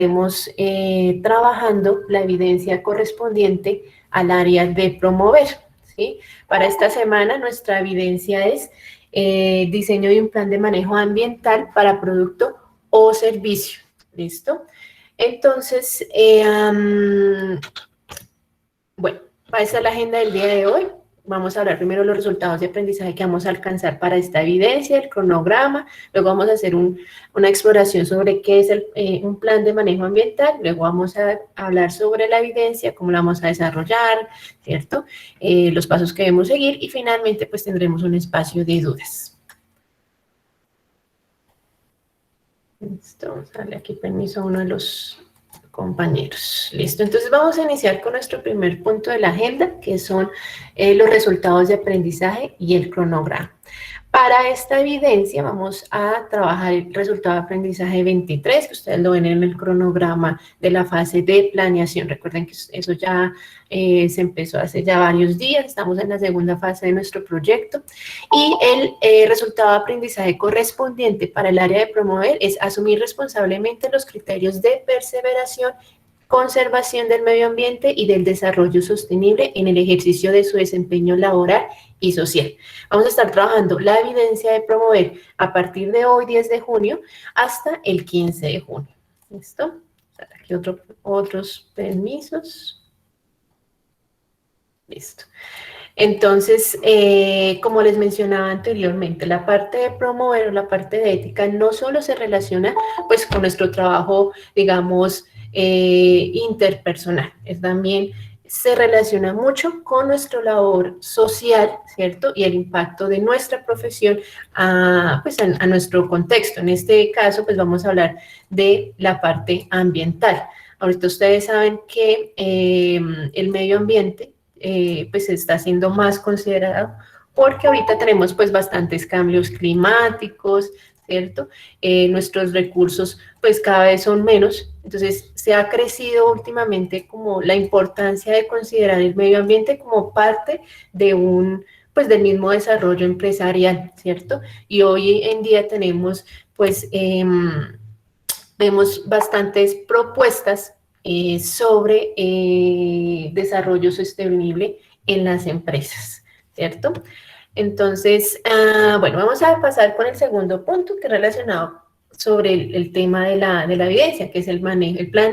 estaremos trabajando la evidencia correspondiente al área de promover, ¿sí? Para esta semana nuestra evidencia es diseño de un plan de manejo ambiental para producto o servicio, ¿listo? Entonces, bueno, para esta es la agenda del día de hoy. Vamos a hablar primero de los resultados de aprendizaje que vamos a alcanzar para esta evidencia, el cronograma, luego vamos a hacer una exploración sobre qué es un plan de manejo ambiental, luego vamos a hablar sobre la evidencia, cómo la vamos a desarrollar, ¿cierto? Los pasos que debemos seguir y finalmente pues tendremos un espacio de dudas. Listo, vamos a darle aquí permiso a uno de los compañeros. Listo, entonces vamos a iniciar con nuestro primer punto de la agenda, que son los resultados de aprendizaje y el cronograma. Para esta evidencia vamos a trabajar el resultado de aprendizaje 23, que ustedes lo ven en el cronograma de la fase de planeación. Recuerden que eso ya se empezó hace ya varios días, estamos en la segunda fase de nuestro proyecto. Y el resultado de aprendizaje correspondiente para el área de promover es asumir responsablemente los criterios de perseveración, conservación del medio ambiente y del desarrollo sostenible en el ejercicio de su desempeño laboral y social. Vamos a estar trabajando la evidencia de promover a partir de hoy, 10 de junio, hasta el 15 de junio. ¿Listo? Aquí otros permisos. Listo. Entonces, como les mencionaba anteriormente, la parte de promover o la parte de ética no solo se relaciona pues con nuestro trabajo, digamos, interpersonal, también se relaciona mucho con nuestra labor social, ¿cierto? Y el impacto de nuestra profesión pues a nuestro contexto. En este caso, pues vamos a hablar de la parte ambiental. Ahorita ustedes saben que el medio ambiente pues está siendo más considerado porque ahorita tenemos pues bastantes cambios climáticos, ¿cierto? Nuestros recursos pues cada vez son menos, entonces se ha crecido últimamente como la importancia de considerar el medio ambiente como parte de pues del mismo desarrollo empresarial, ¿cierto? Y hoy en día tenemos pues vemos bastantes propuestas sobre desarrollo sostenible en las empresas, ¿cierto? Entonces, bueno, vamos a pasar con el segundo punto que es relacionado sobre el tema de la evidencia, que es el plan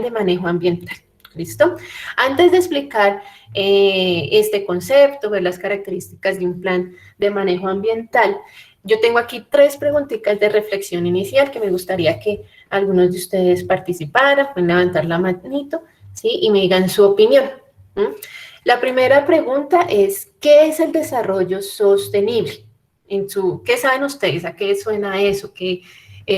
de manejo ambiental. ¿Listo? Antes de explicar este concepto, ver las características de un plan de manejo ambiental, yo tengo aquí 3 preguntitas de reflexión inicial que me gustaría que algunos de ustedes participaran, pueden levantar la manito, ¿sí? Y me digan su opinión. La primera pregunta es, ¿qué es el desarrollo sostenible? ¿Qué saben ustedes? ¿A qué suena eso?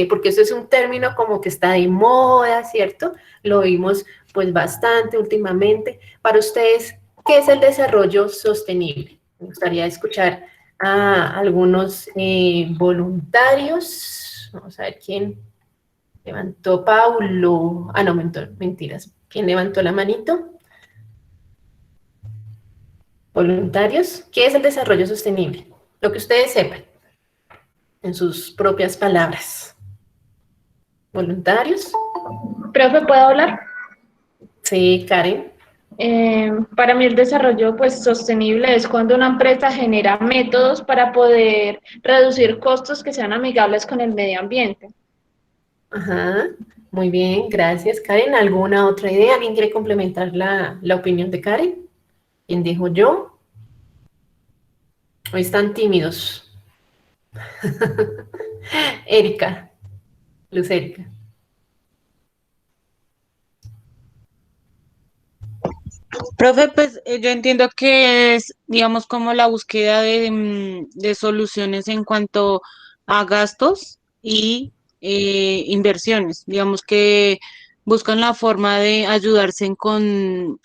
Porque eso es un término como que está de moda, ¿cierto? Lo vimos pues bastante últimamente. Para ustedes, ¿qué es el desarrollo sostenible? Me gustaría escuchar a algunos voluntarios. Vamos a ver quién levantó. Paulo. No, mentiras. ¿Quién levantó la manito? Voluntarios. ¿Qué es el desarrollo sostenible? Lo que ustedes sepan, en sus propias palabras. ¿Voluntarios? ¿Profe, puedo hablar? Sí, Karen. Para mí el desarrollo pues, sostenible es cuando una empresa genera métodos para poder reducir costos que sean amigables con el medio ambiente. Ajá, muy bien, gracias, Karen. ¿Alguna otra idea? ¿Alguien quiere complementar la opinión de Karen? ¿Quién dijo yo? Hoy están tímidos. Erika, Luz Erika. Profe, pues yo entiendo que es, digamos, como la búsqueda de soluciones en cuanto a gastos y inversiones. Digamos que buscan la forma de ayudarse con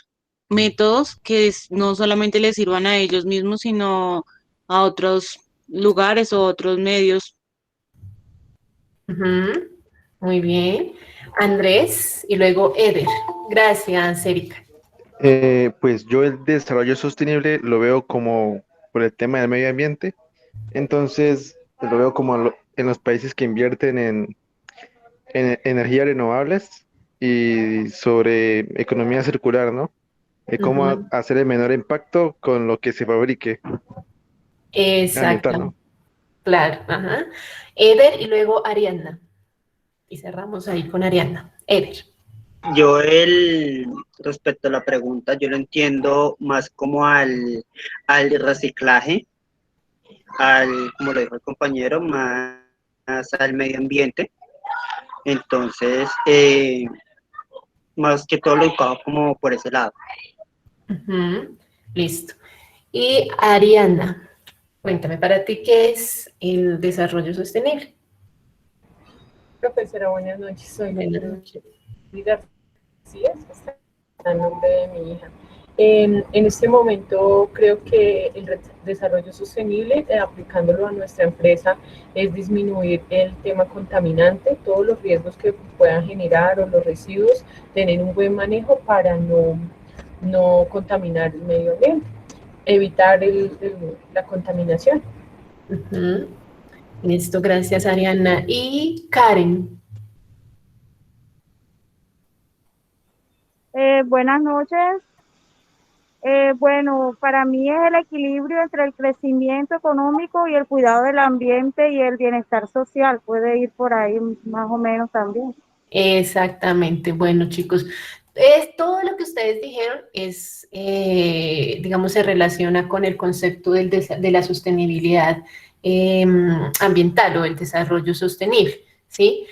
métodos que no solamente les sirvan a ellos mismos, sino a otros lugares o otros medios. Ujú, muy bien. Andrés y luego Eder. Gracias, Erika. Pues yo el desarrollo sostenible lo veo como por el tema del medio ambiente, entonces lo veo como en los países que invierten en energías renovables y sobre economía circular, ¿no? De cómo Ujú. hacer el menor impacto con lo que se fabrique ambiental, ¿no? Exactamente, claro. Ajá. Eder y luego Ariadna. Y cerramos ahí con Ariadna. Eder. Respecto a la pregunta, yo lo entiendo más como al reciclaje, como lo dijo el compañero, más al medio ambiente. Entonces, más que todo lo educado como por ese lado. Ujú. Listo. Y Ariadna, cuéntame para ti qué es el desarrollo sostenible. Profesora, buenas noches. Soy Buenas noches. García, está el nombre de mi hija. En este momento creo que el desarrollo sostenible, aplicándolo a nuestra empresa, es disminuir el tema contaminante, todos los riesgos que puedan generar o los residuos, tener un buen manejo para no contaminar el medio ambiente, evitar la contaminación. Ujú. Listo, gracias Ariadna. Y Karen. Buenas noches. Bueno, para mí es el equilibrio entre el crecimiento económico y el cuidado del ambiente y el bienestar social. Puede ir por ahí más o menos también. Exactamente. Bueno, chicos, todo lo que ustedes dijeron es, digamos, se relaciona con el concepto de la sostenibilidad ambiental o el desarrollo sostenible, ¿sí?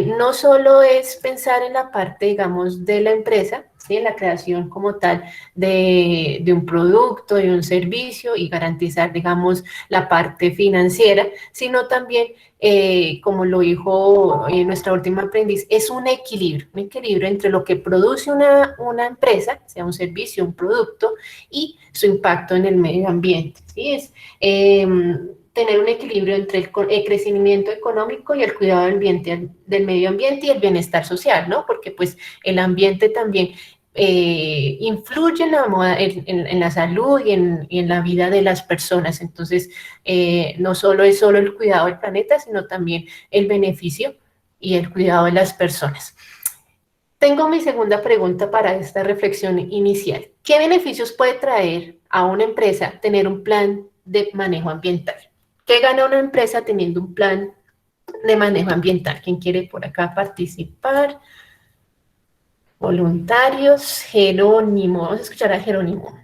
No solo es pensar en la parte, digamos, de la empresa, ¿sí? En la creación como tal de un producto, de un servicio y garantizar, digamos, la parte financiera, sino también como lo dijo nuestra última aprendiz, es un equilibrio entre lo que produce una empresa, sea un servicio, un producto, y su impacto en el medio ambiente. ¿Sí? Es tener un equilibrio entre el crecimiento económico y el cuidado del medio ambiente y el bienestar social, ¿no? Porque pues el ambiente también influye en en la salud y en la vida de las personas. Entonces, no solo es solo el cuidado del planeta, sino también el beneficio y el cuidado de las personas. Tengo mi segunda pregunta para esta reflexión inicial. ¿Qué beneficios puede traer a una empresa tener un plan de manejo ambiental? ¿Qué gana una empresa teniendo un plan de manejo ambiental? ¿Quién quiere por acá participar? Voluntarios, Jerónimo. Vamos a escuchar a Jerónimo.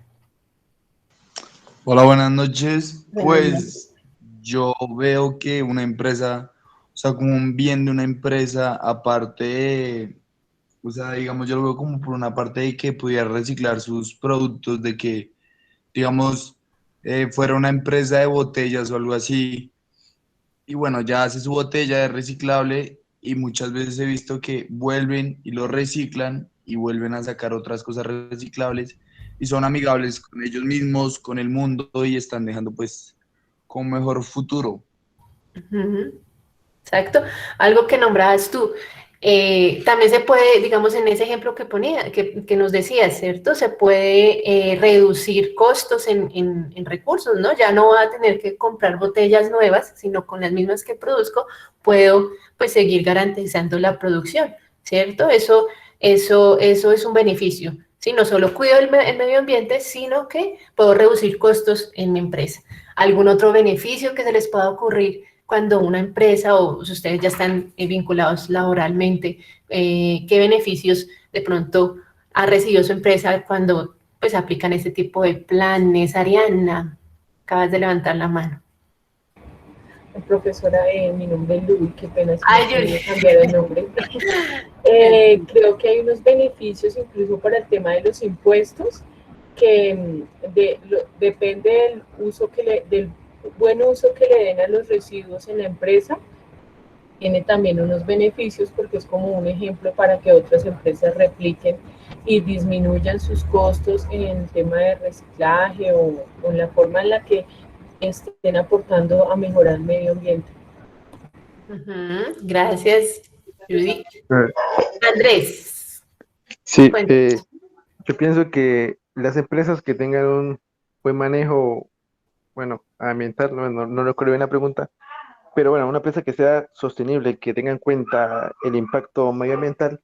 Hola, buenas noches. Buenas noches. Pues yo veo que una empresa, o sea, como un bien de una empresa, aparte de, o sea, digamos, yo lo veo como por una parte de que pudiera reciclar sus productos, de que, digamos, fuera una empresa de botellas o algo así, y bueno, ya hace su botella de reciclable y muchas veces he visto que vuelven y lo reciclan y vuelven a sacar otras cosas reciclables y son amigables con ellos mismos, con el mundo y están dejando pues con mejor futuro. Ujú. Exacto. Algo que nombrabas tú. También se puede, digamos, en ese ejemplo que ponía, que nos decías, ¿cierto? Se puede reducir costos en recursos, ¿no? Ya no va a tener que comprar botellas nuevas, sino con las mismas que produzco, puedo pues seguir garantizando la producción, ¿cierto? Eso es un beneficio. Sí, no solo cuido el medio ambiente, sino que puedo reducir costos en mi empresa. ¿Algún otro beneficio que se les pueda ocurrir cuando una empresa o si ustedes ya están vinculados laboralmente, qué beneficios de pronto ha recibido su empresa cuando pues aplican este tipo de planes? Ariana, acabas de levantar la mano. Profesora, mi nombre es Luis, qué pena si Ay, me tiene que cambiar el nombre. Creo que hay unos beneficios incluso para el tema de los impuestos que depende del uso del buen uso que le den a los residuos en la empresa. Tiene también unos beneficios porque es como un ejemplo para que otras empresas repliquen y disminuyan sus costos en tema de reciclaje o en la forma en la que estén aportando a mejorar el medio ambiente. Gracias, Judy. Eh, Andrés, Sí, cuéntanos. yo pienso que las empresas que tengan un buen manejo, bueno, ambiental, no recuerdo bien la pregunta, pero bueno, una empresa que sea sostenible, que tenga en cuenta el impacto medioambiental,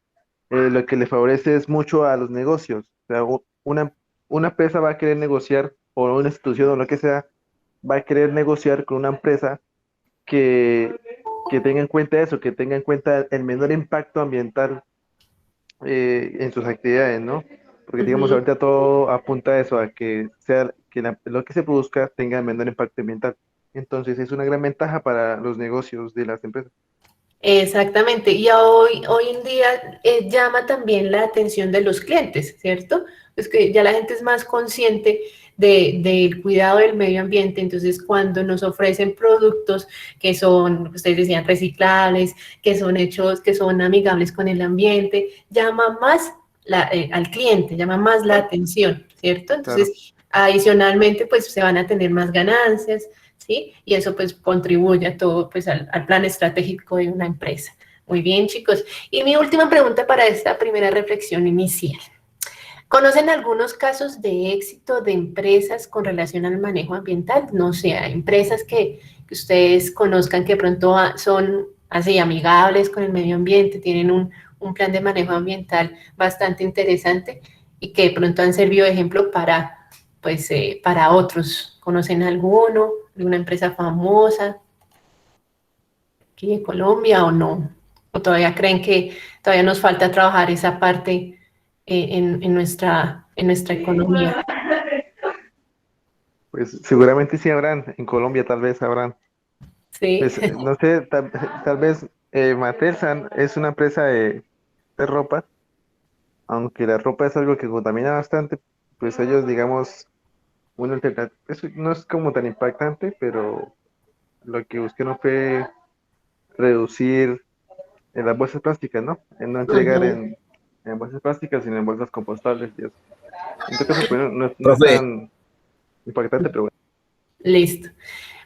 lo que le favorece es mucho a los negocios. O sea, una empresa va a querer negociar, o una institución o lo que sea, va a querer negociar con una empresa que, que tenga en cuenta eso, que tenga en cuenta el menor impacto ambiental en sus actividades, ¿no? Porque digamos, Ujú. ahorita todo apunta a eso, a que sea que lo que se produzca tenga el menor impacto ambiental. Entonces es una gran ventaja para los negocios de las empresas. Exactamente, y hoy en día llama también la atención de los clientes, ¿cierto? Es que ya la gente es más consciente del cuidado del medio ambiente, entonces cuando nos ofrecen productos que son, ustedes decían, reciclables, que son hechos, que son amigables con el ambiente, llama más al cliente, llama más la atención, ¿cierto? Claro. Entonces, adicionalmente, pues se van a tener más ganancias, ¿sí? Y eso pues contribuye a todo, pues al plan estratégico de una empresa. Muy bien, chicos. Y mi última pregunta para esta primera reflexión inicial. ¿Conocen algunos casos de éxito de empresas con relación al manejo ambiental? No sé, hay empresas que ustedes conozcan que pronto son así amigables con el medio ambiente, tienen un plan de manejo ambiental bastante interesante y que de pronto han servido de ejemplo pues, para otros. ¿Conocen alguno? ¿Alguna empresa famosa aquí en Colombia o no? ¿O todavía creen que todavía nos falta trabajar esa parte en nuestra economía? Pues seguramente sí habrán, en Colombia tal vez habrán. Sí. Pues no sé, tal vez Matelsan es una empresa de ropa, aunque la ropa es algo que contamina bastante, pues ellos, digamos, una alternativa, eso no es como tan impactante, pero lo que buscaron fue reducir en las bolsas plásticas, ¿no? En no entregar Ujú. en bolsas plásticas, sino en bolsas compostables y eso. En todo caso, pues no es Profe, tan impactante, pero bueno. Listo.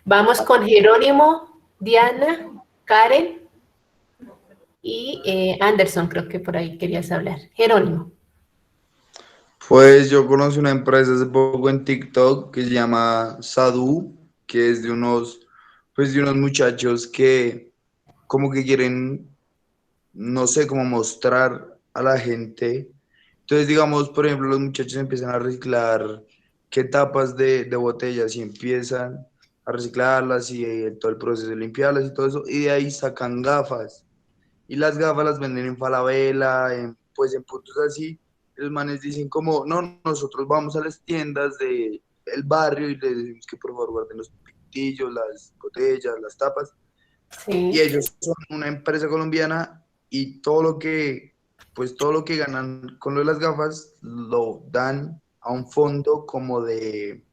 Vamos con Jerónimo, Diana, Karen y Anderson, creo que por ahí querías hablar. Jerónimo. Pues yo conocí una empresa hace poco en TikTok que se llama Sadu, que es pues de unos muchachos que como que quieren, no sé, como mostrar a la gente. Entonces, digamos, por ejemplo, los muchachos empiezan a reciclar qué tapas de botellas y empiezan a reciclarlas y todo el proceso de limpiarlas y todo eso, y de ahí sacan gafas. Y las gafas las venden en Falabella, pues en puntos así. Los manes dicen como, no, nosotros vamos a las tiendas del barrio y les decimos que por favor guarden los pitillos, las botellas, las tapas. Y Sí, ellos son una empresa colombiana y pues todo lo que ganan con lo de las gafas lo dan a un fondo como de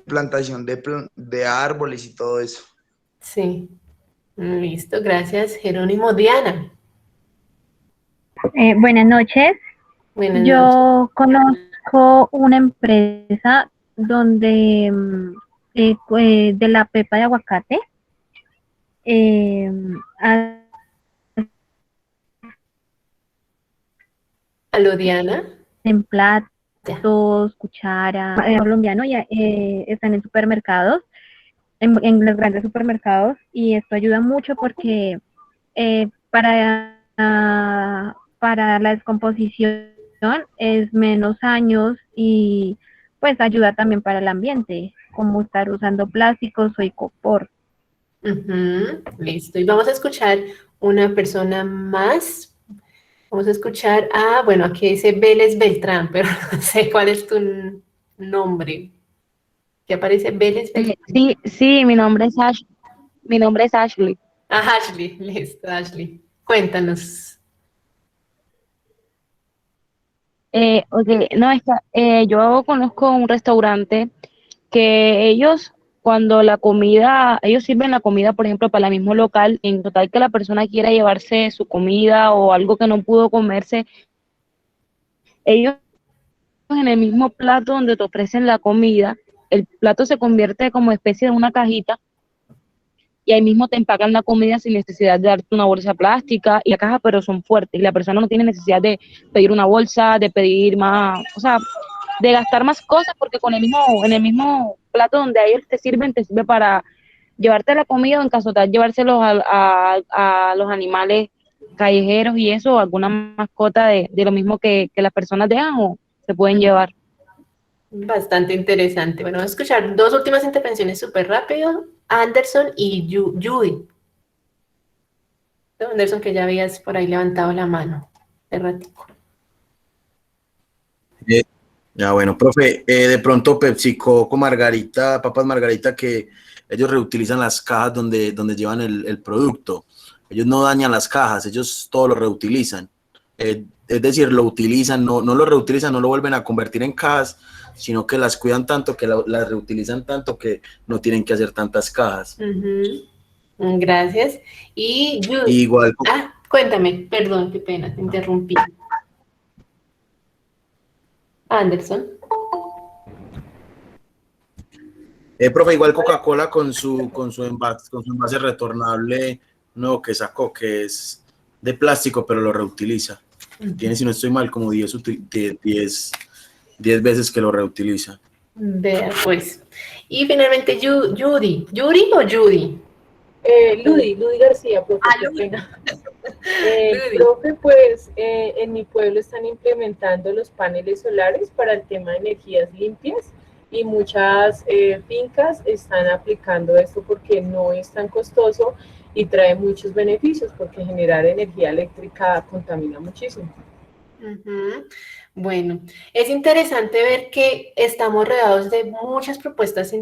plantación de árboles y todo eso. sí. Listo, gracias, Jerónimo. Diana, Buenas noches. buenas noches. Yo conozco una empresa donde de la pepa de aguacate eh, Aló, Diana. hacen Ya. platos, cucharas, colombiano, y están en supermercados, en los grandes supermercados, y esto ayuda mucho porque para la descomposición es menos años y pues ayuda también para el ambiente, como estar usando plásticos o icopor. Ujú, listo. Y vamos a escuchar una persona más. Vamos a escuchar bueno, aquí dice Vélez Beltrán, pero no sé cuál es tu nombre. ¿Qué aparece Vélez Beltrán? Sí, mi nombre es Ashley. Ah, Ashley, listo, Ashley. Cuéntanos. Ok, no, yo conozco un restaurante que ellos, cuando ellos sirven la comida, por ejemplo, para el mismo local, en total que la persona quiera llevarse su comida o algo que no pudo comerse, ellos en el mismo plato donde te ofrecen la comida, el plato se convierte como especie de una cajita y ahí mismo te empacan la comida sin necesidad de darte una bolsa plástica y la caja, pero son fuertes y la persona no tiene necesidad de pedir una bolsa, de pedir más, o sea, de gastar más cosas porque en el mismo plato donde ellos te sirve para llevarte la comida o en caso tal llevárselos a los animales callejeros y eso, o alguna mascota de lo mismo que las personas dejan o se pueden llevar. Bastante interesante. Bueno, vamos a escuchar dos últimas intervenciones súper rápido. Anderson y Judy. Anderson, que ya habías por ahí levantado la mano de ratico. Ya, bueno, profe, de pronto PepsiCo con Margarita, Papas Margarita, que ellos reutilizan las cajas donde llevan el producto. Ellos no dañan las cajas, ellos todo lo reutilizan. Es decir, lo utilizan, no lo reutilizan, no lo vuelven a convertir en cajas, sino que las cuidan tanto, que las reutilizan tanto que no tienen que hacer tantas cajas. Gracias. Y Judy. Igual. Cuéntame, perdón, qué pena, te interrumpí. Anderson. Profe, igual Coca-Cola con su envase retornable nuevo que sacó, que es de plástico, pero lo reutiliza. Tiene, si no estoy mal, como 10 veces que lo reutiliza. Vea, pues. Y finalmente, Judy. ¿Judy o Judy? Ludy García, profe, qué pena. Profe, pues en mi pueblo están implementando los paneles solares para el tema de energías limpias y muchas fincas están aplicando esto porque no es tan costoso y trae muchos beneficios porque generar energía eléctrica contamina muchísimo. Bueno, es interesante ver que estamos rodeados de muchas propuestas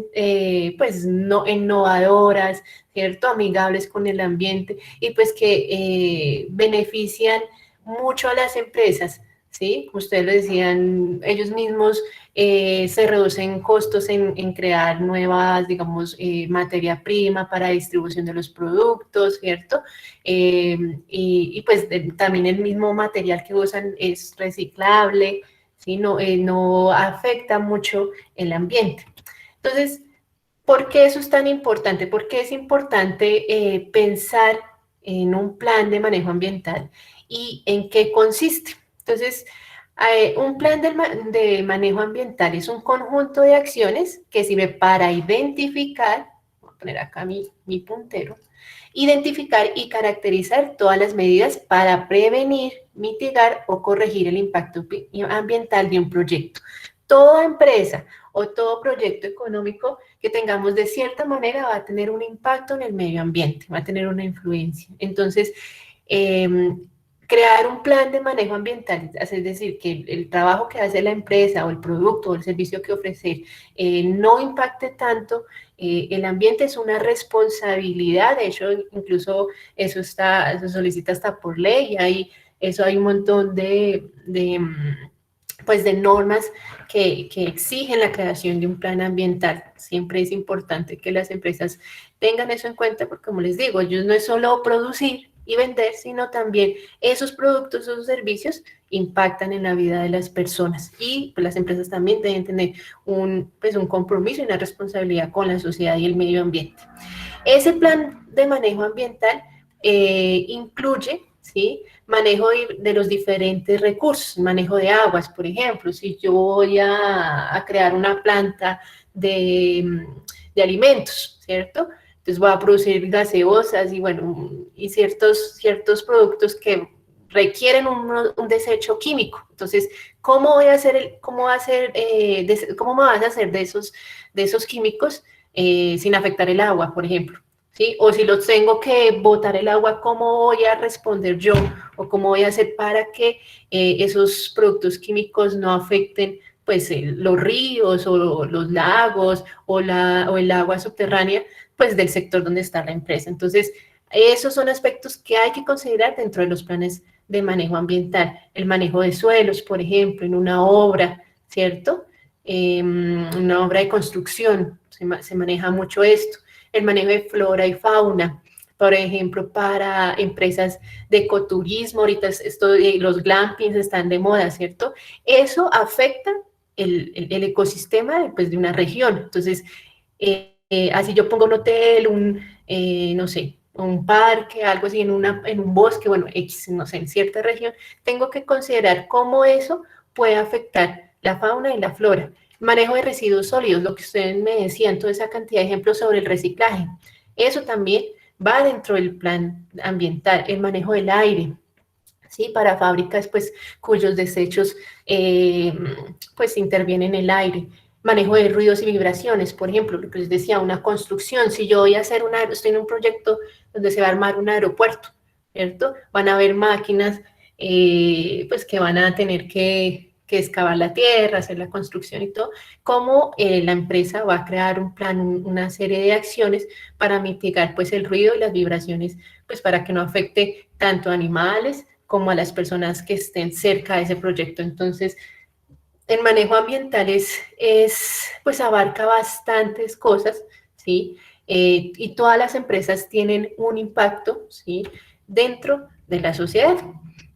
pues innovadoras, ¿cierto? Amigables con el ambiente y pues que benefician mucho a las empresas, ¿sí? Como ustedes lo decían, ellos mismos se reducen costos en crear nuevas, digamos, materia prima para distribución de los productos, ¿cierto? Y pues también el mismo material que usan es reciclable, ¿sí? No afecta mucho el ambiente. Entonces, ¿por qué eso es tan importante? ¿Por qué es importante pensar en un plan de manejo ambiental y en qué consiste? Entonces, un plan de manejo ambiental es un conjunto de acciones que sirve para identificar, voy a poner acá mi puntero, identificar y caracterizar todas las medidas para prevenir, mitigar o corregir el impacto ambiental de un proyecto. Toda empresa o todo proyecto económico que tengamos de cierta manera va a tener un impacto en el medio ambiente, va a tener una influencia. Entonces, crear un plan de manejo ambiental, es decir, que el trabajo que hace la empresa o el producto o el servicio que ofrece no impacte tanto el ambiente, es una responsabilidad. De hecho, incluso eso se solicita hasta por ley, hay un montón de normas que exigen la creación de un plan ambiental. Siempre es importante que las empresas tengan eso en cuenta porque, como les digo, ellos no es solo producir y vender, sino también esos productos, esos servicios impactan en la vida de las personas y pues, las empresas también deben tener un compromiso y una responsabilidad con la sociedad y el medio ambiente. Ese plan de manejo ambiental incluye, ¿sí?, manejo de los diferentes recursos, manejo de aguas, por ejemplo. Si yo voy a crear una planta de alimentos, ¿cierto?, entonces voy a producir gaseosas y bueno, y ciertos productos que requieren un desecho químico. Entonces, ¿cómo me vas a hacer de esos químicos sin afectar el agua, por ejemplo? ¿Sí? O si los tengo que botar el agua, ¿cómo voy a responder yo? ¿O cómo voy a hacer para que esos productos químicos no afecten pues los ríos o los lagos o el agua subterránea pues del sector donde está la empresa? Entonces, esos son aspectos que hay que considerar dentro de los planes de manejo ambiental. El manejo de suelos, por ejemplo, en una obra, ¿cierto? Una obra de construcción, se maneja mucho esto. El manejo de flora y fauna, por ejemplo, para empresas de ecoturismo, ahorita los glampings están de moda, ¿cierto? Eso afecta el ecosistema pues, de una región. Entonces, así yo pongo un hotel, no sé, un parque, algo así, en un bosque, bueno, no sé, en cierta región, tengo que considerar cómo eso puede afectar la fauna y la flora. Manejo de residuos sólidos, lo que ustedes me decían, toda esa cantidad de ejemplos sobre el reciclaje. Eso también va dentro del plan ambiental, el manejo del aire, ¿sí? Para fábricas, pues, cuyos desechos, pues, intervienen en el aire. Manejo de ruidos y vibraciones, por ejemplo, lo que les decía, una construcción. Si yo voy a hacer estoy en un proyecto donde se va a armar un aeropuerto, ¿cierto? Van a haber máquinas, pues, que van a tener que excavar la tierra, hacer la construcción y todo. Cómo la empresa va a crear un plan, una serie de acciones para mitigar, pues, el ruido y las vibraciones, pues, para que no afecte tanto a animales como a las personas que estén cerca de ese proyecto. Entonces, el manejo ambiental pues abarca bastantes cosas, ¿sí? Y todas las empresas tienen un impacto, ¿sí? Dentro de la sociedad.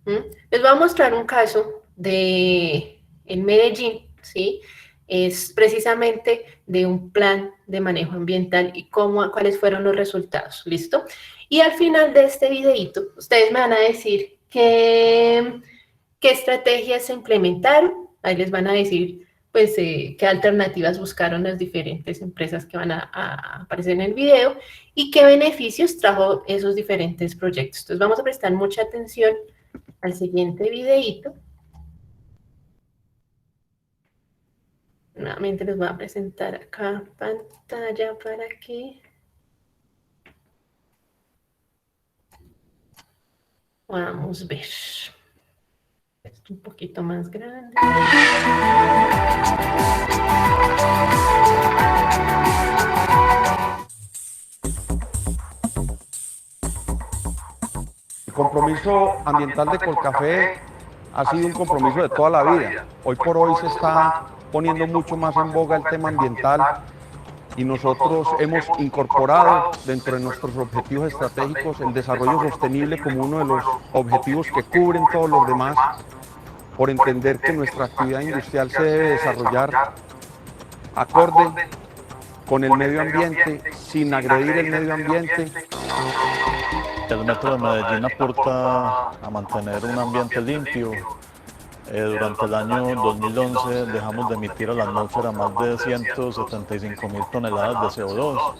Les voy a mostrar un caso en Medellín, ¿sí? Es precisamente de un plan de manejo ambiental y cuáles fueron los resultados, ¿listo? Y al final de este videito, ustedes me van a decir qué estrategias se implementaron. Ahí les van a decir, pues, qué alternativas buscaron las diferentes empresas que van a aparecer en el video y qué beneficios trajo esos diferentes proyectos. Entonces, vamos a prestar mucha atención al siguiente videito. Nuevamente les voy a presentar acá pantalla para que vamos a ver. Esto un poquito más grande. El compromiso ambiental de Colcafé ha sido un compromiso de toda la vida. Hoy por hoy se está poniendo mucho más en boga el tema ambiental y nosotros hemos incorporado dentro de nuestros objetivos estratégicos el desarrollo sostenible como uno de los objetivos que cubren todos los demás, por entender que nuestra actividad industrial se debe desarrollar acorde con el medio ambiente, sin agredir el medio ambiente. El Metro de Medellín aporta a mantener un ambiente limpio. Durante el año 2011 dejamos de emitir a la atmósfera más de 175.000 toneladas de CO2,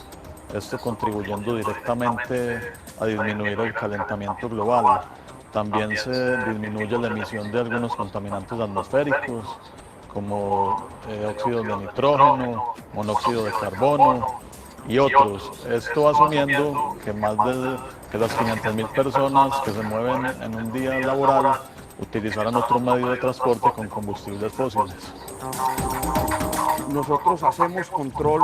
esto contribuyendo directamente a disminuir el calentamiento global. También se disminuye la emisión de algunos contaminantes atmosféricos, como óxidos de nitrógeno, monóxido de carbono y otros. Esto asumiendo que más de las 500.000 personas que se mueven en un día laboral utilizaran otro medio de transporte con combustibles fósiles. Nosotros hacemos control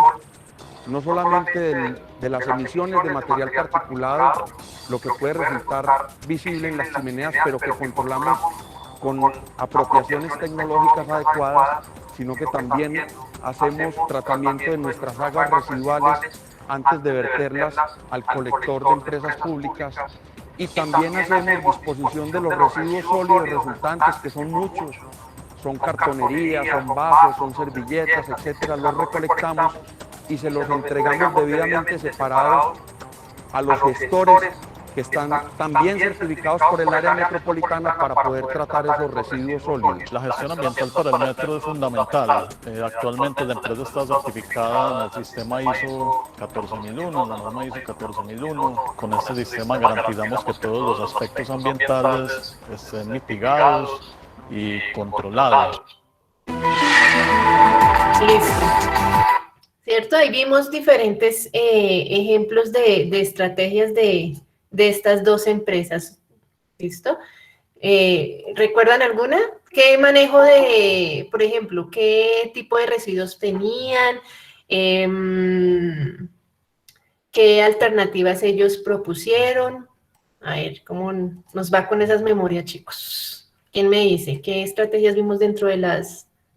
no solamente de las emisiones de material particulado, lo que puede resultar visible en las chimeneas, pero que controlamos con apropiaciones tecnológicas adecuadas, sino que también hacemos tratamiento de nuestras aguas residuales antes de verterlas al colector de empresas públicas, y también hacemos disposición de los residuos sólidos resultantes, que son muchos, son cartonería, son vasos, son servilletas, etcétera. Los recolectamos y se los entregamos debidamente separados a los gestores que están también certificados por el área metropolitana para poder tratar esos residuos sólidos. La gestión ambiental para el metro es fundamental. Actualmente la empresa está certificada en el sistema ISO 14001, la norma ISO 14001. Con este sistema garantizamos que todos los aspectos ambientales estén mitigados y controlados. Listo. ¿Cierto? Ahí vimos diferentes ejemplos de estrategias de estas dos empresas. ¿Listo? ¿Recuerdan alguna? ¿Qué manejo por ejemplo, qué tipo de residuos tenían? ¿Qué alternativas ellos propusieron? A ver, ¿cómo nos va con esas memorias, chicos? ¿Quién me dice? ¿Qué estrategias vimos dentro de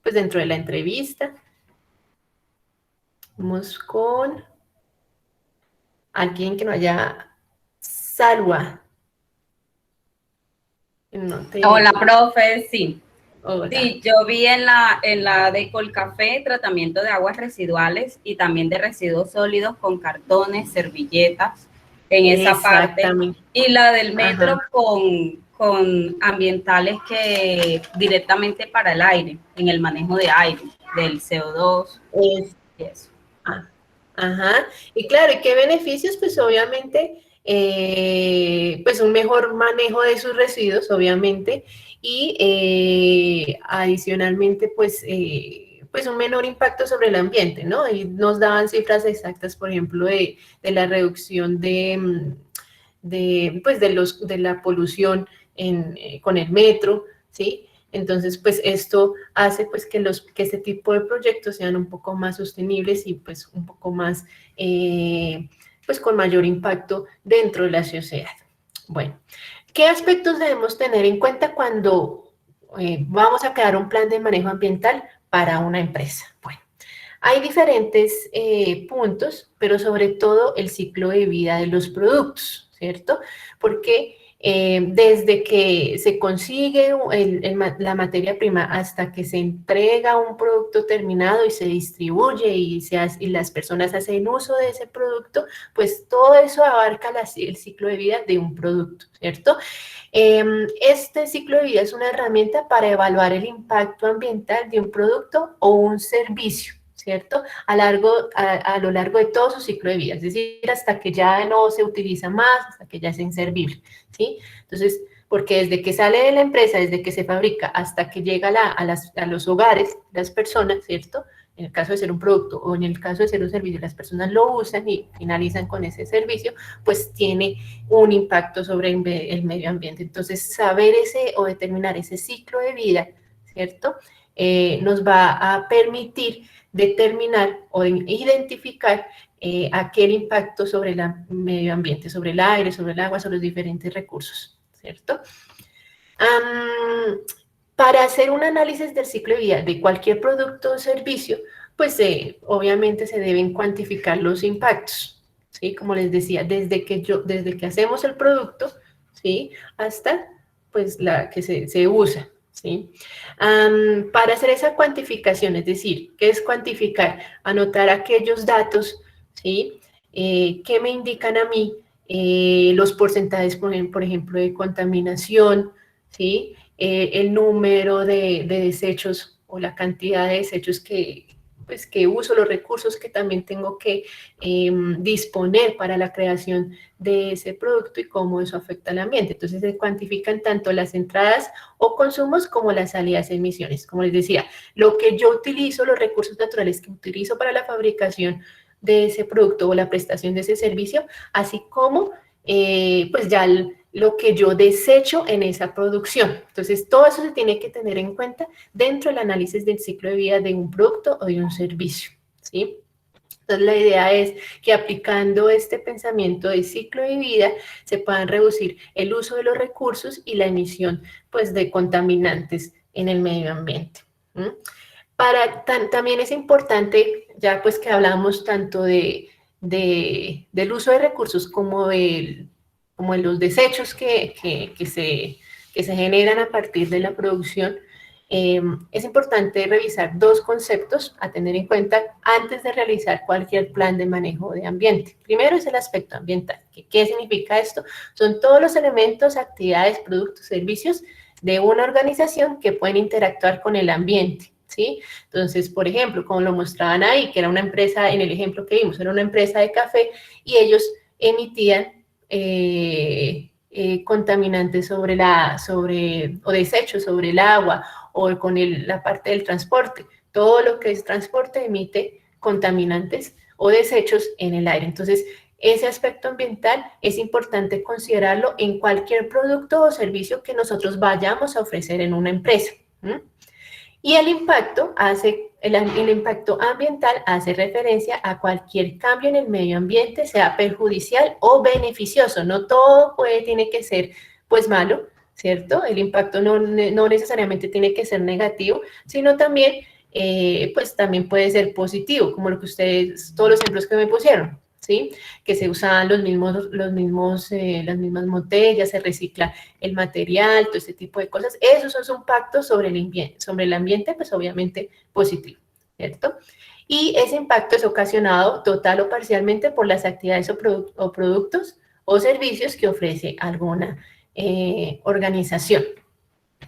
dentro de la entrevista? Vamos con alguien que no haya... Salwa. Hola, profe, sí. Hola. Sí, yo vi en la de Colcafé tratamiento de aguas residuales y también de residuos sólidos con cartones, servilletas, en esa parte. Y la del metro con ambientales que directamente para el aire, en el manejo de aire, del CO2 y eso. Ajá. Y claro, ¿y qué beneficios? Pues obviamente pues un mejor manejo de sus residuos, obviamente, y adicionalmente, pues un menor impacto sobre el ambiente, ¿no? Y nos daban cifras exactas, por ejemplo, de la reducción de la polución con el metro, ¿sí? Entonces, pues esto hace pues que este tipo de proyectos sean un poco más sostenibles y pues un poco más, pues con mayor impacto dentro de la sociedad. Bueno, ¿qué aspectos debemos tener en cuenta cuando vamos a crear un plan de manejo ambiental para una empresa? Bueno, hay diferentes puntos, pero sobre todo el ciclo de vida de los productos, ¿cierto? Porque desde que se consigue la materia prima hasta que se entrega un producto terminado y se distribuye y las personas hacen uso de ese producto, pues todo eso abarca el ciclo de vida de un producto, ¿cierto? Este ciclo de vida es una herramienta para evaluar el impacto ambiental de un producto o un servicio, ¿cierto? A lo largo de todo su ciclo de vida, es decir, hasta que ya no se utiliza más, hasta que ya es inservible, ¿sí? Entonces, porque desde que sale de la empresa, desde que se fabrica, hasta que llega a los hogares, las personas, ¿cierto? En el caso de ser un producto o en el caso de ser un servicio, las personas lo usan y finalizan con ese servicio, pues tiene un impacto sobre el medio ambiente. Entonces, saber o determinar ese ciclo de vida, ¿cierto? Nos va a permitir determinar o identificar aquel impacto sobre el medio ambiente, sobre el aire, sobre el agua, sobre los diferentes recursos, ¿cierto? Para hacer un análisis del ciclo de vida de cualquier producto o servicio, pues obviamente se deben cuantificar los impactos, ¿sí? Como les decía, desde que hacemos el producto, ¿sí? Hasta pues la que se usa, ¿sí? Para hacer esa cuantificación, es decir, ¿qué es cuantificar? Anotar aquellos datos, ¿sí? Que me indican a mí los porcentajes, por ejemplo, de contaminación, ¿sí? El número de desechos o la cantidad de desechos que uso, los recursos que también tengo que disponer para la creación de ese producto y cómo eso afecta al ambiente. Entonces se cuantifican tanto las entradas o consumos como las salidas, emisiones. Como les decía, lo que yo utilizo, los recursos naturales que utilizo para la fabricación de ese producto o la prestación de ese servicio, así como pues ya lo que yo desecho en esa producción. Entonces, todo eso se tiene que tener en cuenta dentro del análisis del ciclo de vida de un producto o de un servicio, ¿sí? Entonces, la idea es que aplicando este pensamiento de ciclo de vida se puedan reducir el uso de los recursos y la emisión, pues, de contaminantes en el medio ambiente. También es importante, ya pues que hablamos tanto del uso de recursos como de los desechos que se generan a partir de la producción, es importante revisar dos conceptos a tener en cuenta antes de realizar cualquier plan de manejo de ambiente. Primero es el aspecto ambiental. ¿Qué significa esto? Son todos los elementos, actividades, productos, servicios de una organización que pueden interactuar con el ambiente, ¿sí? Entonces, por ejemplo, como lo mostraban ahí, que era una empresa, en el ejemplo que vimos, era una empresa de café y ellos emitían contaminantes o desechos sobre el agua o con la parte del transporte. Todo lo que es transporte emite contaminantes o desechos en el aire. Entonces, ese aspecto ambiental es importante considerarlo en cualquier producto o servicio que nosotros vayamos a ofrecer en una empresa. Y el impacto ambiental hace referencia a cualquier cambio en el medio ambiente, sea perjudicial o beneficioso. No todo tiene que ser pues malo, ¿cierto? El impacto no necesariamente tiene que ser negativo, sino también pues también puede ser positivo, como lo que todos los ejemplos que me pusieron, ¿sí? Que se usan las mismas botellas, se recicla el material, todo ese tipo de cosas. Esos son impactos sobre el ambiente, pues obviamente positivo, ¿cierto? Y ese impacto es ocasionado total o parcialmente por las actividades o productos o servicios que ofrece alguna organización.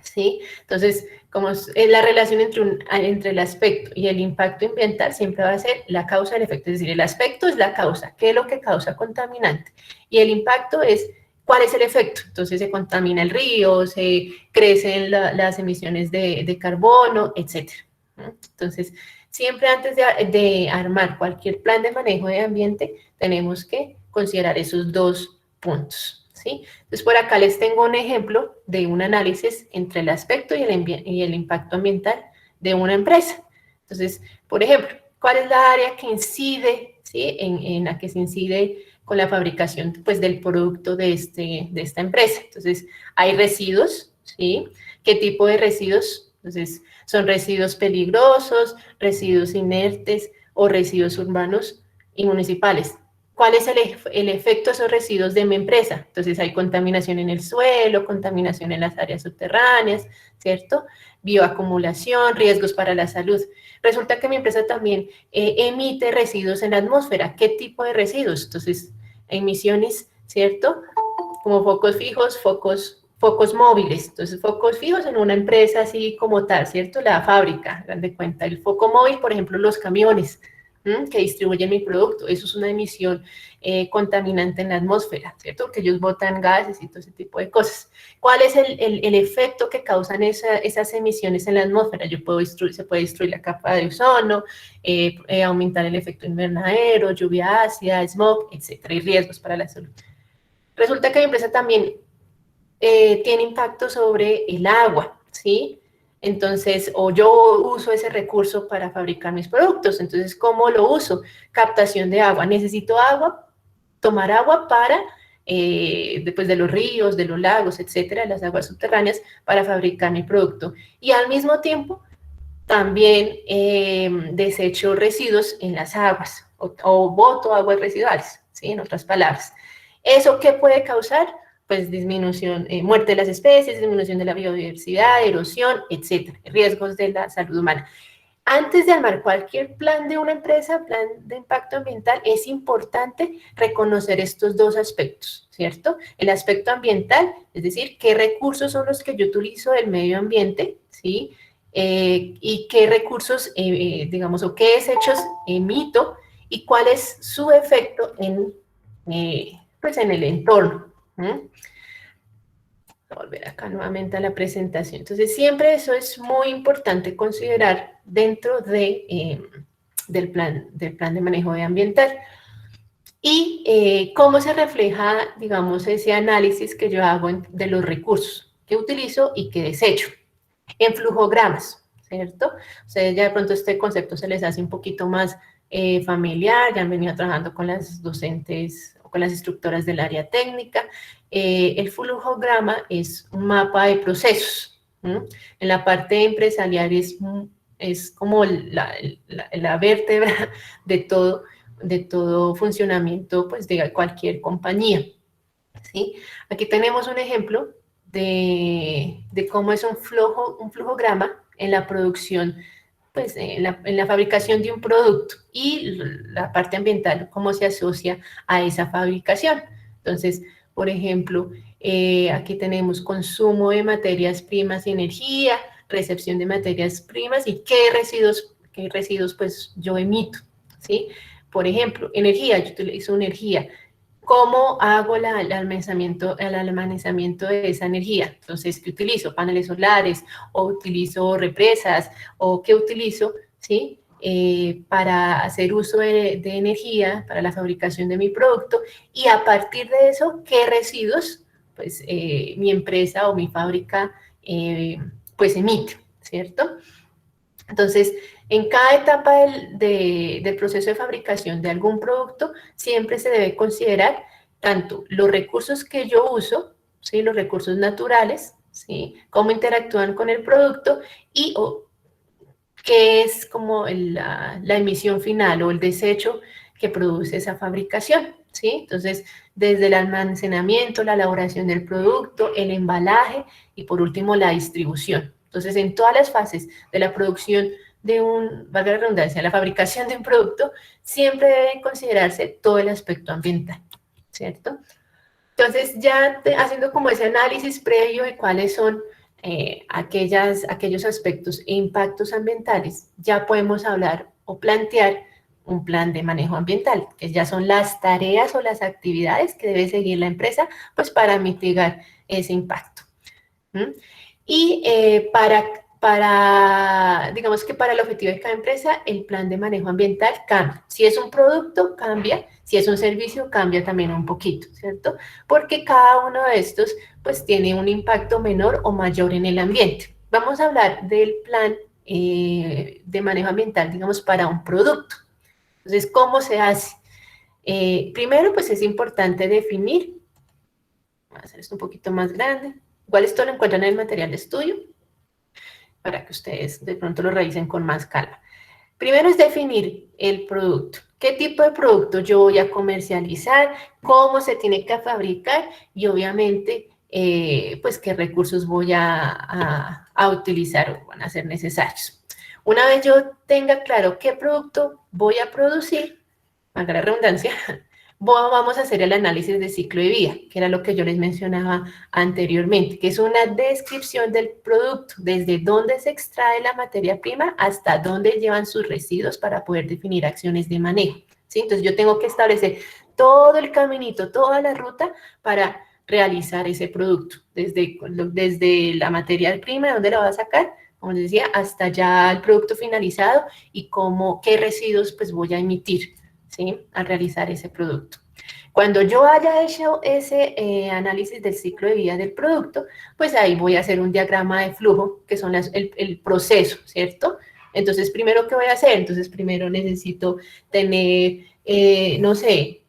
¿sí? Entonces, como la relación entre el aspecto y el impacto ambiental siempre va a ser la causa del efecto, es decir, el aspecto es la causa, ¿qué es lo que causa contaminante? Y el impacto es cuál es el efecto. Entonces se contamina el río, se crecen las emisiones de carbono, etc. Entonces, siempre antes de armar cualquier plan de manejo de ambiente, tenemos que considerar esos dos puntos. ¿Sí? Entonces, por acá les tengo un ejemplo de un análisis entre el aspecto y el impacto ambiental de una empresa. Entonces, por ejemplo, ¿cuál es la área que incide, ¿sí? en la que se incide con la fabricación pues, del producto de esta empresa? Entonces, hay residuos, ¿sí? ¿Qué tipo de residuos? Entonces, son residuos peligrosos, residuos inertes o residuos urbanos y municipales. ¿Cuál es el efecto de esos residuos de mi empresa? Entonces hay contaminación en el suelo, contaminación en las áreas subterráneas, ¿cierto? Bioacumulación, riesgos para la salud. Resulta que mi empresa también emite residuos en la atmósfera. ¿Qué tipo de residuos? Entonces, emisiones, ¿cierto? Como focos fijos, focos móviles. Entonces, focos fijos en una empresa así como tal, ¿cierto? La fábrica, hagan de cuenta. El foco móvil, por ejemplo, los camiones que distribuyen mi producto. Eso es una emisión contaminante en la atmósfera, ¿cierto? Porque ellos botan gases y todo ese tipo de cosas. ¿Cuál es el efecto que causan esas emisiones en la atmósfera? Se puede destruir la capa de ozono, aumentar el efecto invernadero, lluvia ácida, smog, etcétera, y riesgos para la salud. Resulta que mi empresa también tiene impacto sobre el agua, ¿sí? Entonces, o yo uso ese recurso para fabricar mis productos. Entonces, ¿cómo lo uso? Captación de agua. Necesito agua, tomar agua para, después de los ríos, de los lagos, etcétera, las aguas subterráneas, para fabricar mi producto. Y al mismo tiempo, también desecho residuos en las aguas, o boto aguas residuales, ¿sí? En otras palabras. ¿Eso qué puede causar? Pues disminución, muerte de las especies, disminución de la biodiversidad, erosión, etcétera, riesgos de la salud humana. Antes de armar cualquier plan de una empresa, plan de impacto ambiental, es importante reconocer estos dos aspectos, ¿cierto? El aspecto ambiental, es decir, qué recursos son los que yo utilizo del medio ambiente, ¿sí? Y qué recursos, digamos, o qué desechos emito y cuál es su efecto pues en el entorno. Voy a volver acá nuevamente a la presentación. Entonces, siempre eso es muy importante considerar dentro del plan de manejo ambiental. Y cómo se refleja, digamos, ese análisis que yo hago de los recursos que utilizo y que desecho en flujogramas, ¿cierto? Ustedes ya de pronto este concepto se les hace un poquito más familiar, ya han venido trabajando con las docentes o con las instructoras del área técnica. El flujograma es un mapa de procesos. En la parte empresarial es como la vértebra de todo funcionamiento pues, de cualquier compañía, ¿sí? Aquí tenemos un ejemplo de cómo es un flujograma en la producción, pues en la fabricación de un producto y la parte ambiental, cómo se asocia a esa fabricación. Entonces, por ejemplo, aquí tenemos consumo de materias primas y energía, recepción de materias primas y qué residuos pues yo emito, ¿sí? Por ejemplo, energía, yo utilizo energía. ¿Cómo hago el almacenamiento de esa energía? Entonces, ¿qué utilizo? Paneles solares, o utilizo represas, o ¿qué utilizo? ¿Sí? Para hacer uso de energía para la fabricación de mi producto, y a partir de eso, ¿qué residuos pues, mi empresa o mi fábrica pues emite? ¿Cierto? Entonces, en cada etapa del proceso de fabricación de algún producto, siempre se debe considerar tanto los recursos que yo uso, ¿sí? Los recursos naturales, ¿sí? Cómo interactúan con el producto y qué es como la emisión final o el desecho que produce esa fabricación, ¿sí? Entonces, desde el almacenamiento, la elaboración del producto, el embalaje y por último la distribución. Entonces, en todas las fases de la producción valga la redundancia, la fabricación de un producto, siempre debe considerarse todo el aspecto ambiental, ¿cierto? Entonces, ya haciendo como ese análisis previo de cuáles son aquellos aspectos e impactos ambientales, ya podemos hablar o plantear un plan de manejo ambiental, que ya son las tareas o las actividades que debe seguir la empresa pues para mitigar ese impacto. Y digamos que para el objetivo de cada empresa, el plan de manejo ambiental cambia. Si es un producto, cambia. Si es un servicio, cambia también un poquito, ¿cierto? Porque cada uno de estos, pues, tiene un impacto menor o mayor en el ambiente. Vamos a hablar del plan de manejo ambiental, digamos, para un producto. Entonces, ¿cómo se hace? Primero, pues, es importante definir. Voy a hacer esto un poquito más grande. Igual esto lo encuentran en el material de estudio, para que ustedes de pronto lo revisen con más calma. Primero es definir el producto. ¿Qué tipo de producto yo voy a comercializar? ¿Cómo se tiene que fabricar? Y obviamente, pues, qué recursos voy a utilizar o van a ser necesarios. Una vez yo tenga claro qué producto voy a producir, valga la redundancia, vamos a hacer el análisis de ciclo de vida, que era lo que yo les mencionaba anteriormente, que es una descripción del producto, desde dónde se extrae la materia prima hasta dónde llevan sus residuos para poder definir acciones de manejo, ¿sí? Entonces yo tengo que establecer todo el caminito, toda la ruta para realizar ese producto, desde la materia prima, dónde la va a sacar, como les decía, hasta ya el producto finalizado y qué residuos pues voy a emitir, ¿sí? Al realizar ese producto. Cuando yo haya hecho ese análisis del ciclo de vida del producto, pues ahí voy a hacer un diagrama de flujo, que son el proceso, ¿cierto? Entonces, primero, ¿qué voy a hacer? Entonces, primero necesito tener, no sé,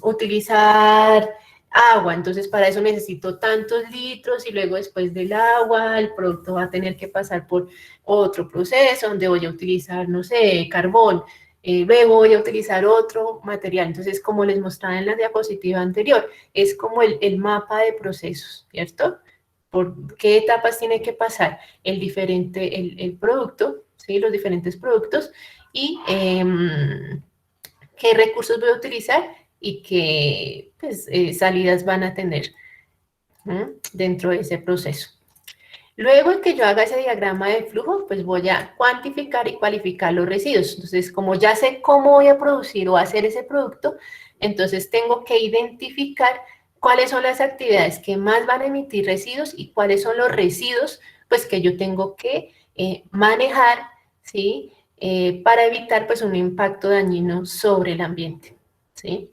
utilizar agua. Entonces, para eso necesito tantos litros y luego después del agua, el producto va a tener que pasar por otro proceso donde voy a utilizar, no sé, carbón. Luego voy a utilizar otro material. Entonces, como les mostraba en la diapositiva anterior, es como el mapa de procesos, ¿cierto? Por qué etapas tiene que pasar el producto, ¿sí? Los diferentes productos y qué recursos voy a utilizar y qué pues, salidas van a tener dentro de ese proceso. Luego de que yo haga ese diagrama de flujo, pues voy a cuantificar y cualificar los residuos. Entonces, como ya sé cómo voy a producir o hacer ese producto, entonces tengo que identificar cuáles son las actividades que más van a emitir residuos y cuáles son los residuos pues, que yo tengo que manejar, ¿sí? Para evitar pues, un impacto dañino sobre el ambiente, ¿sí?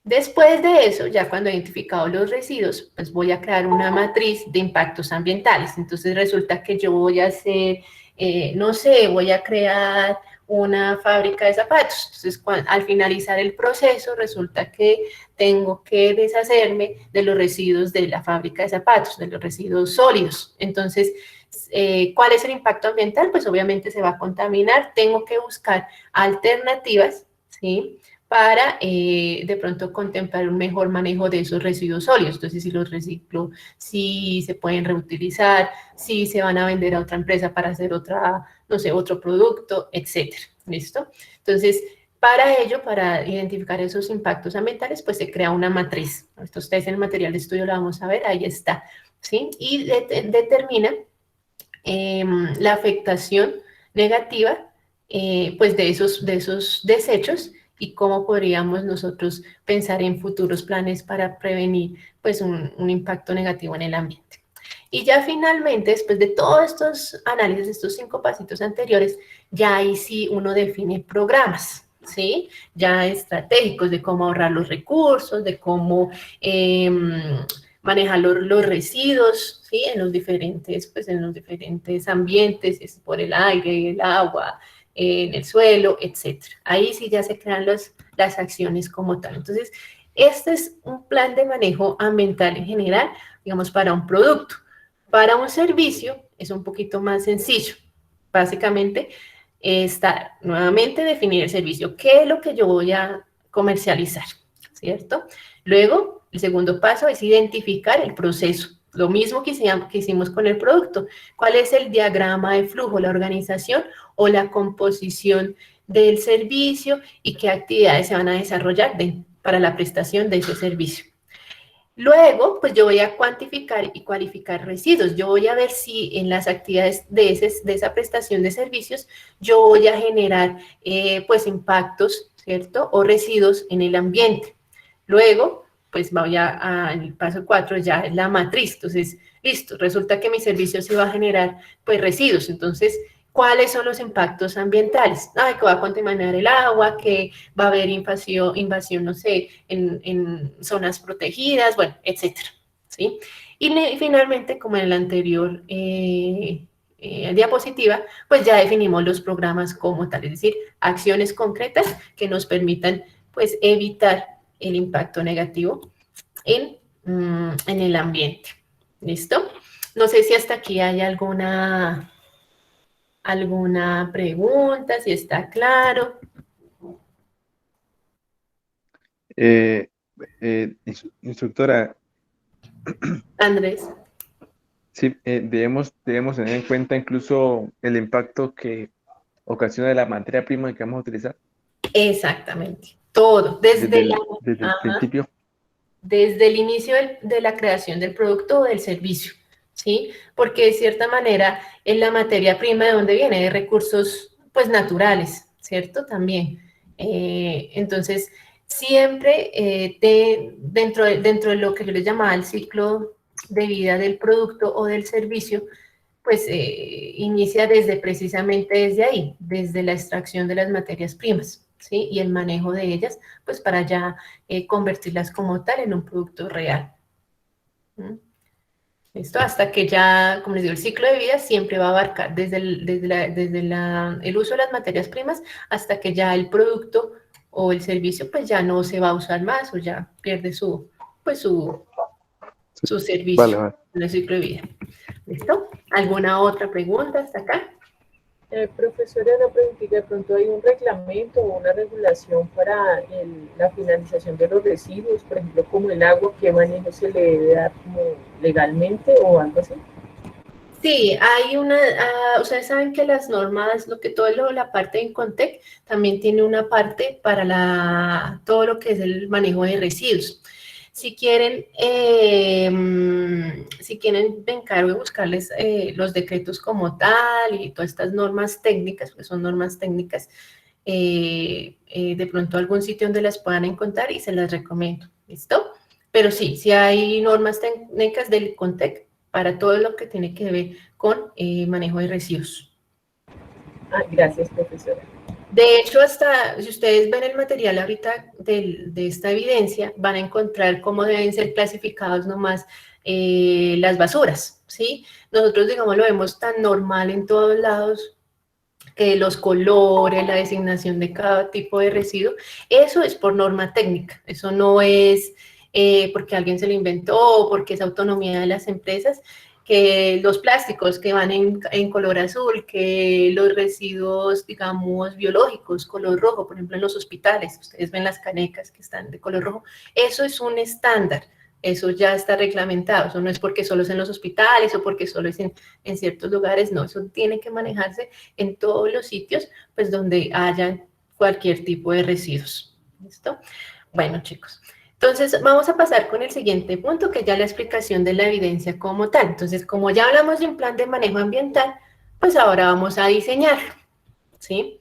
Después de eso, ya cuando he identificado los residuos, pues voy a crear una matriz de impactos ambientales. Entonces resulta que yo voy a hacer, no sé, voy a crear una fábrica de zapatos. Entonces al finalizar el proceso resulta que tengo que deshacerme de los residuos de la fábrica de zapatos, de los residuos sólidos. Entonces, ¿cuál es el impacto ambiental? Pues obviamente se va a contaminar. Tengo que buscar alternativas, ¿sí? Para de pronto contemplar un mejor manejo de esos residuos sólidos. Entonces, si los reciclo, si se pueden reutilizar, si se van a vender a otra empresa para hacer no sé, otro producto, etcétera. ¿Listo? Entonces, para ello, para identificar esos impactos ambientales, pues se crea una matriz. Esto ustedes en el material de estudio lo vamos a ver, ahí está, ¿sí? Y determina la afectación negativa pues de esos desechos y cómo podríamos nosotros pensar en futuros planes para prevenir pues un impacto negativo en el ambiente. Y ya finalmente, después de todos estos análisis, estos 5 pasitos anteriores, ya ahí sí uno define programas, ¿sí? Ya estratégicos de cómo ahorrar los recursos, de cómo manejar los residuos, ¿sí? En los diferentes ambientes, es por el aire, el agua, en el suelo, etcétera. Ahí sí ya se crean las acciones como tal. Entonces, este es un plan de manejo ambiental en general, digamos, para un producto. Para un servicio es un poquito más sencillo. Básicamente, está nuevamente definir el servicio. ¿Qué es lo que yo voy a comercializar? ¿Cierto? Luego, el segundo paso es identificar el proceso. Lo mismo que hicimos con el producto. ¿Cuál es el diagrama de flujo, la organización o la composición del servicio y qué actividades se van a desarrollar para la prestación de ese servicio? Luego, pues yo voy a cuantificar y cualificar residuos. Yo voy a ver si en las actividades de esa prestación de servicios yo voy a generar pues impactos, ¿cierto? O residuos en el ambiente. Luego, pues voy al paso 4, ya es la matriz. Entonces, listo, resulta que mi servicio sí va a generar pues residuos. Entonces, ¿cuáles son los impactos ambientales? Que va a contaminar el agua, que va a haber invasión, no sé, en zonas protegidas, bueno, etcétera, ¿sí? Y finalmente, como en la anterior diapositiva, pues ya definimos los programas como tal, es decir, acciones concretas que nos permitan, pues, evitar el impacto negativo en el ambiente. ¿Listo? No sé si hasta aquí hay alguna pregunta, si está claro. Instructora. Andrés. Sí, debemos tener en cuenta incluso el impacto que ocasiona la materia prima que vamos a utilizar. Exactamente, todo, desde el principio. Desde el inicio de la creación del producto o del servicio, ¿sí? Porque de cierta manera en la materia prima, ¿de dónde viene? De recursos, pues, naturales, ¿cierto? También. Entonces, siempre dentro de lo que yo les llamaba el ciclo de vida del producto o del servicio, pues inicia precisamente desde ahí, desde la extracción de las materias primas, ¿sí? Y el manejo de ellas, pues para ya convertirlas como tal en un producto real. ¿Listo? Hasta que ya, como les digo, el ciclo de vida siempre va a abarcar desde el uso de las materias primas hasta que ya el producto o el servicio pues ya no se va a usar más o ya pierde su servicio en el ciclo de vida. ¿Listo? ¿Alguna otra pregunta hasta acá? Profesora, una preguntita, de pronto hay un reglamento o una regulación para la finalización de los residuos, por ejemplo, como el agua, ¿qué manejo se le debe dar como legalmente o algo así? Sí, hay ustedes saben que las normas, la parte de Incontec también tiene una parte para todo lo que es el manejo de residuos. Si quieren, me encargo de buscarles los decretos como tal y todas estas normas técnicas, pues son normas técnicas, de pronto algún sitio donde las puedan encontrar y se las recomiendo, ¿listo? Pero sí hay normas técnicas del Incontec para todo lo que tiene que ver con manejo de residuos. Gracias, profesora. De hecho, hasta si ustedes ven el material ahorita de esta evidencia, van a encontrar cómo deben ser clasificados nomás las basuras, ¿sí? Nosotros, digamos, lo vemos tan normal en todos lados, que los colores, la designación de cada tipo de residuo, eso es por norma técnica, eso no es porque alguien se lo inventó o porque es autonomía de las empresas, que los plásticos que van en color azul, que los residuos, digamos, biológicos, color rojo, por ejemplo, en los hospitales, ustedes ven las canecas que están de color rojo, eso es un estándar, eso ya está reglamentado, eso no es porque solo es en los hospitales o porque solo es en ciertos lugares, no, eso tiene que manejarse en todos los sitios, pues donde haya cualquier tipo de residuos, ¿listo? Bueno, chicos. Entonces, vamos a pasar con el siguiente punto, que es ya la explicación de la evidencia como tal. Entonces, como ya hablamos de un plan de manejo ambiental, pues ahora vamos a diseñarlo, ¿sí?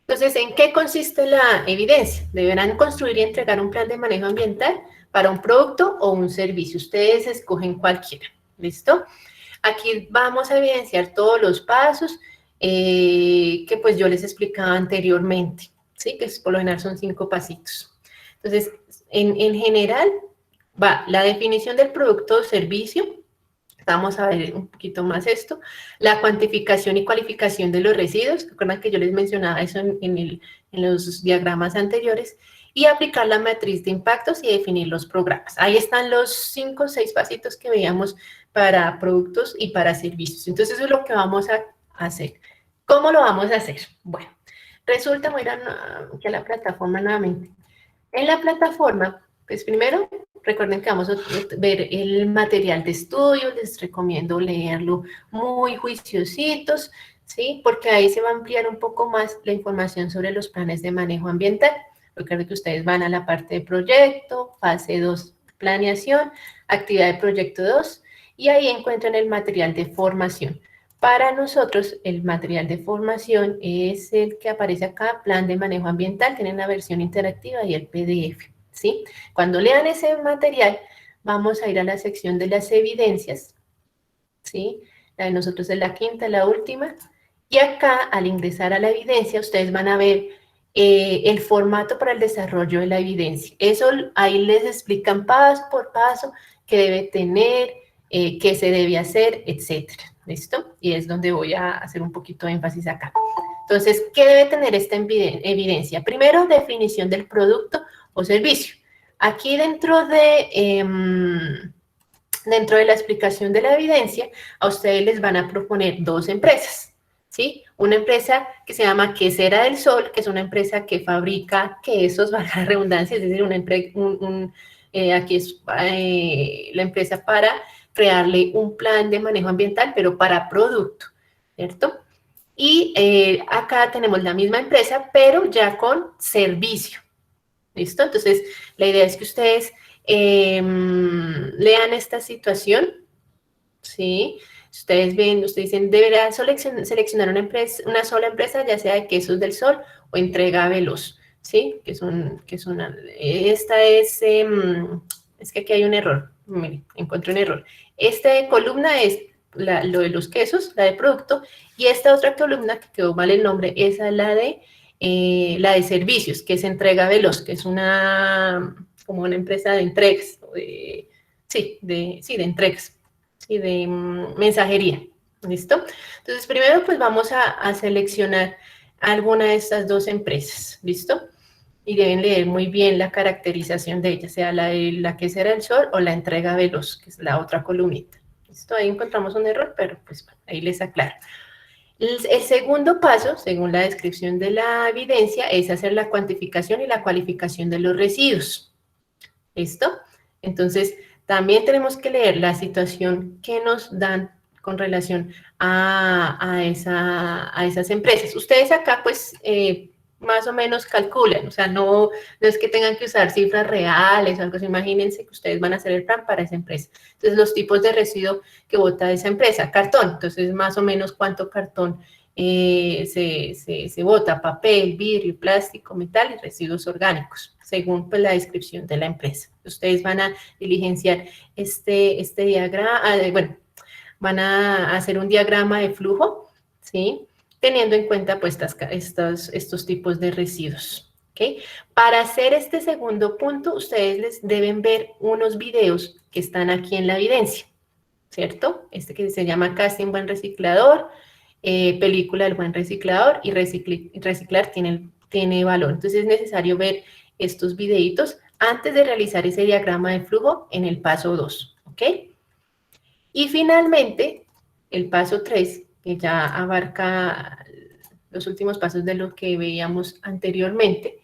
Entonces, ¿en qué consiste la evidencia? Deberán construir y entregar un plan de manejo ambiental para un producto o un servicio. Ustedes escogen cualquiera, ¿listo? Aquí vamos a evidenciar todos los pasos que pues yo les explicaba anteriormente, ¿sí? Que por lo general son 5 pasitos. Entonces, en general, va la definición del producto o servicio. Vamos a ver un poquito más esto. La cuantificación y cualificación de los residuos. Recuerdan que yo les mencionaba eso en los diagramas anteriores. Y aplicar la matriz de impactos y definir los programas. Ahí están los 5 o 6 pasitos que veíamos para productos y para servicios. Entonces, eso es lo que vamos a hacer. ¿Cómo lo vamos a hacer? Bueno, resulta, voy a ir aquí a la plataforma nuevamente. En la plataforma, pues primero, recuerden que vamos a ver el material de estudio, les recomiendo leerlo muy juiciositos, ¿sí? Porque ahí se va a ampliar un poco más la información sobre los planes de manejo ambiental. Recuerden que ustedes van a la parte de proyecto, fase 2, planeación, actividad de proyecto 2, y ahí encuentran el material de formación. Para nosotros, el material de formación es el que aparece acá, plan de manejo ambiental, tienen la versión interactiva y el PDF, ¿sí? Cuando lean ese material, vamos a ir a la sección de las evidencias, ¿sí? La de nosotros es la quinta, la última, y acá, al ingresar a la evidencia, ustedes van a ver el formato para el desarrollo de la evidencia. Eso ahí les explican paso por paso qué debe tener, qué se debe hacer, etcétera. ¿Listo? Y es donde voy a hacer un poquito de énfasis acá. Entonces, ¿qué debe tener esta evidencia? Primero, definición del producto o servicio. Aquí dentro de la explicación de la evidencia, a ustedes les van a proponer dos empresas, ¿sí? Una empresa que se llama Quesera del Sol, que es una empresa que fabrica quesos, valga la redundancia, es decir, aquí es la empresa para crearle un plan de manejo ambiental, pero para producto, ¿cierto? Y acá tenemos la misma empresa, pero ya con servicio, ¿listo? Entonces, la idea es que ustedes lean esta situación, ¿sí? Ustedes ven, ustedes dicen, deberá seleccionar una sola empresa, ya sea de Quesos del Sol o Entrega Veloz, ¿sí? Esta es que aquí hay un error, miren, encontré un error. Esta columna es lo de los quesos, la de producto, y esta otra columna que quedó mal el nombre, esa es la de servicios, que es Entrega Veloz, que es como una empresa de entregas, de entregas, ¿sí? De mensajería, ¿listo? Entonces, primero pues vamos a seleccionar alguna de estas dos empresas, ¿listo? Y deben leer muy bien la caracterización de ella, sea la Quesera del Sol o la Entrega Veloz, que es la otra columnita. ¿Listo? Ahí encontramos un error, pero pues bueno, ahí les aclaro. El segundo paso, según la descripción de la evidencia, es hacer la cuantificación y la cualificación de los residuos. ¿Listo? Entonces, también tenemos que leer la situación que nos dan con relación a esas empresas. Ustedes acá, pues, más o menos calculan, o sea, no es que tengan que usar cifras reales o algo así, imagínense que ustedes van a hacer el plan para esa empresa. Entonces, los tipos de residuo que bota esa empresa, cartón, entonces más o menos cuánto cartón se bota, papel, vidrio, plástico, metal y residuos orgánicos, según pues, la descripción de la empresa. Ustedes van a diligenciar este diagrama, van a hacer un diagrama de flujo, ¿sí? Teniendo en cuenta pues estos tipos de residuos, ¿ok? Para hacer este segundo punto, ustedes les deben ver unos videos que están aquí en la evidencia, ¿cierto? Este que se llama Casting Buen Reciclador, película del buen reciclador y reciclar tiene valor. Entonces es necesario ver estos videitos antes de realizar ese diagrama de flujo en el paso 2, ¿ok? Y finalmente, el paso 3, que ya abarca los últimos pasos de lo que veíamos anteriormente,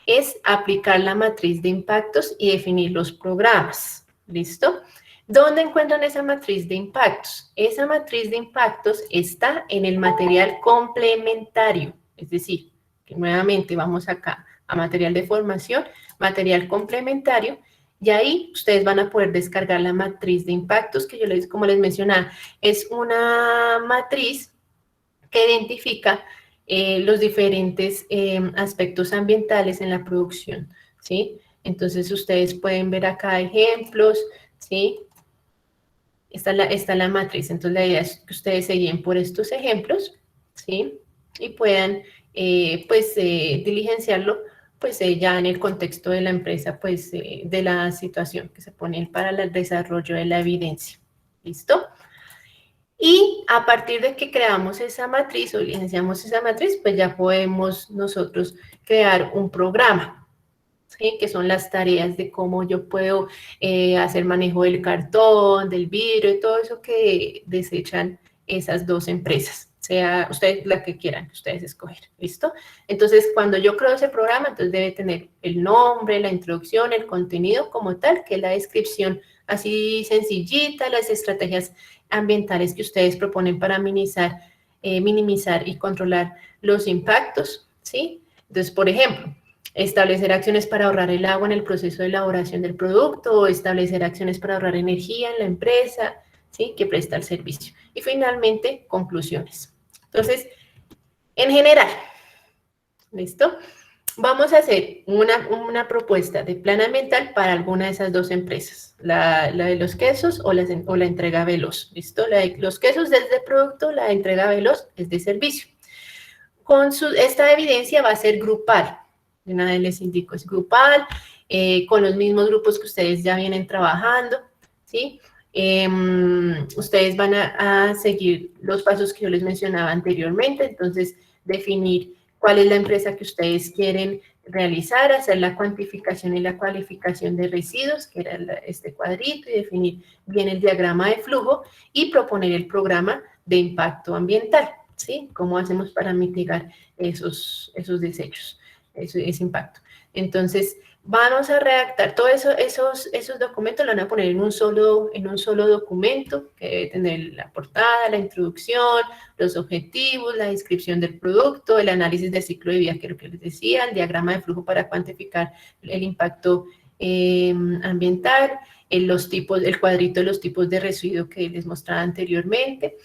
es aplicar la matriz de impactos y definir los programas, ¿listo? ¿Dónde encuentran esa matriz de impactos? Esa matriz de impactos está en el material complementario, es decir, que nuevamente vamos acá a material de formación, material complementario, y ahí ustedes van a poder descargar la matriz de impactos, que como les mencionaba, es una matriz que identifica los diferentes aspectos ambientales en la producción, ¿sí? Entonces, ustedes pueden ver acá ejemplos, ¿sí? Esta es la matriz. Entonces, la idea es que ustedes se guíen por estos ejemplos, ¿sí? Y puedan, diligenciarlo, pues ya en el contexto de la empresa, pues de la situación que se pone para el desarrollo de la evidencia. ¿Listo? Y a partir de que creamos esa matriz o diligenciamos esa matriz, pues ya podemos nosotros crear un programa, ¿sí? Que son las tareas de cómo yo puedo hacer manejo del cartón, del vidrio y todo eso que desechan esas dos empresas. Sea ustedes la que quieran, ustedes escoger, ¿listo? Entonces, cuando yo creo ese programa, entonces debe tener el nombre, la introducción, el contenido como tal, que es la descripción así sencillita, las estrategias ambientales que ustedes proponen para minimizar y controlar los impactos, ¿sí? Entonces, por ejemplo, establecer acciones para ahorrar el agua en el proceso de elaboración del producto, o establecer acciones para ahorrar energía en la empresa, ¿sí? Que presta el servicio. Y finalmente, conclusiones. Entonces, en general, ¿listo? Vamos a hacer una propuesta de plan ambiental para alguna de esas dos empresas, la de los quesos o la entrega veloz, ¿listo? La de los quesos es de producto, la de entrega veloz es de servicio. Esta evidencia va a ser grupal, de una vez les indico, es grupal, con los mismos grupos que ustedes ya vienen trabajando, ¿sí? Ustedes van a seguir los pasos que yo les mencionaba anteriormente, entonces definir cuál es la empresa que ustedes quieren realizar, hacer la cuantificación y la cualificación de residuos, que era este cuadrito, y definir bien el diagrama de flujo y proponer el programa de impacto ambiental, ¿sí? ¿Cómo hacemos para mitigar esos desechos, ese impacto? Entonces, vamos a redactar todos esos documentos, lo van a poner en un solo documento, que debe tener la portada, la introducción, los objetivos, la descripción del producto, el análisis del ciclo de vida, que es lo que les decía, el diagrama de flujo para cuantificar el impacto ambiental, el cuadrito de los tipos de residuo que les mostraba anteriormente,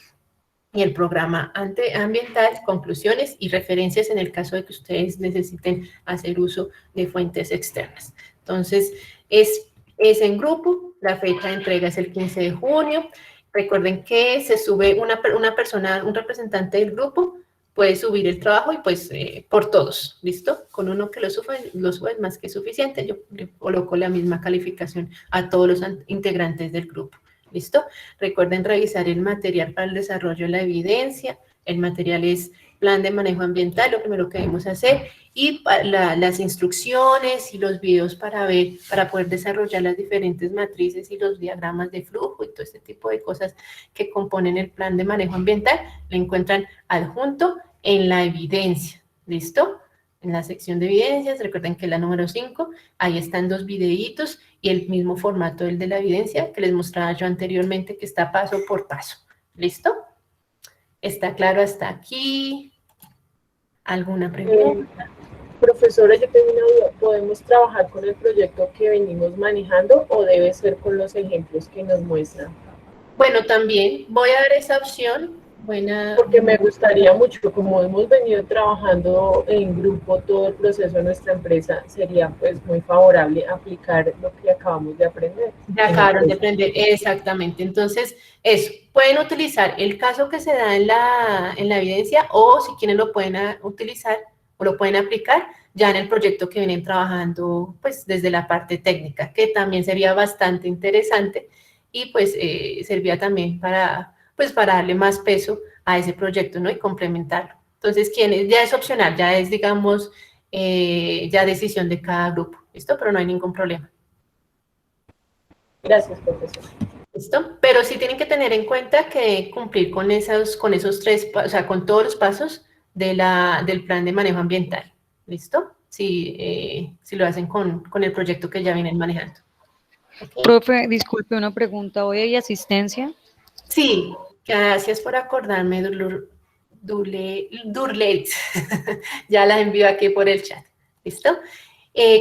y el programa ambiental, conclusiones y referencias en el caso de que ustedes necesiten hacer uso de fuentes externas. Entonces, es en grupo, la fecha de entrega es el 15 de junio. Recuerden que se sube una persona, un representante del grupo, puede subir el trabajo y pues por todos, ¿listo? Con uno que lo suba es más que suficiente. Yo le coloco la misma calificación a todos los integrantes del grupo. ¿Listo? Recuerden revisar el material para el desarrollo de la evidencia. El material es plan de manejo ambiental, lo primero que debemos hacer, y las instrucciones y los videos para poder desarrollar las diferentes matrices y los diagramas de flujo y todo este tipo de cosas que componen el plan de manejo ambiental, lo encuentran adjunto en la evidencia. ¿Listo? En la sección de evidencias, recuerden que es la número 5, ahí están 2 videitos y el mismo formato del de la evidencia que les mostraba yo anteriormente, que está paso por paso. ¿Listo? ¿Está claro hasta aquí? ¿Alguna pregunta? Profesora, yo tengo una duda. ¿Podemos trabajar con el proyecto que venimos manejando o debe ser con los ejemplos que nos muestran? Bueno, también voy a dar esa opción. Porque me gustaría mucho, como hemos venido trabajando en grupo todo el proceso de nuestra empresa, sería pues muy favorable aplicar lo que acabamos de aprender. Acabaron de aprender, exactamente. Entonces, eso, pueden utilizar el caso que se da en la evidencia, o si quieren lo pueden utilizar o lo pueden aplicar ya en el proyecto que vienen trabajando pues desde la parte técnica, que también sería bastante interesante y pues serviría también para darle más peso a ese proyecto, ¿no? Y complementarlo. Entonces, ya es opcional, ya es, digamos, ya decisión de cada grupo, ¿listo? Pero no hay ningún problema. Gracias, profesor. ¿Listo? Pero sí tienen que tener en cuenta que cumplir con esos 3, o sea, con todos los pasos del plan de manejo ambiental, ¿listo? Si lo hacen con el proyecto que ya vienen manejando. ¿Okay? Profe, disculpe, una pregunta, ¿hoy hay asistencia? Sí, gracias por acordarme, Durlet. Ya la envío aquí por el chat. ¿Listo?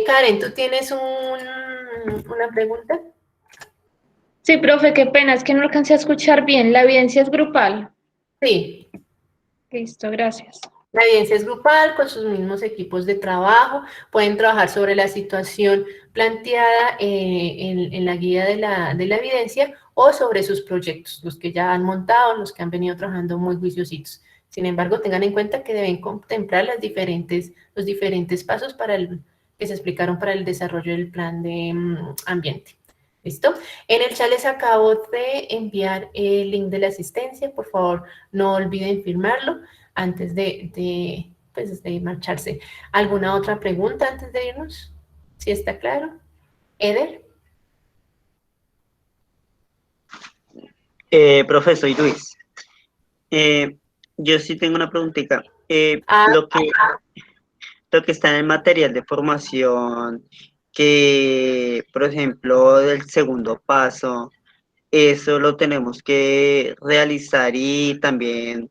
Karen, ¿tú tienes una pregunta? Sí, profe, qué pena, es que no alcancé a escuchar bien. ¿La evidencia es grupal? Sí. Listo, gracias. La evidencia es grupal, con sus mismos equipos de trabajo. Pueden trabajar sobre la situación planteada en la guía de la evidencia o sobre sus proyectos, los que ya han montado, los que han venido trabajando muy juiciositos. Sin embargo, tengan en cuenta que deben contemplar los diferentes pasos que se explicaron para el desarrollo del plan de ambiente. ¿Listo? En el chat les acabo de enviar el link de la asistencia. Por favor, no olviden firmarlo antes de marcharse. ¿Alguna otra pregunta antes de irnos? ¿Sí está claro? ¿Eder? Profesor Luis, yo sí tengo una preguntita. Lo que está en el material de formación, que, por ejemplo, del segundo paso, eso lo tenemos que realizar y también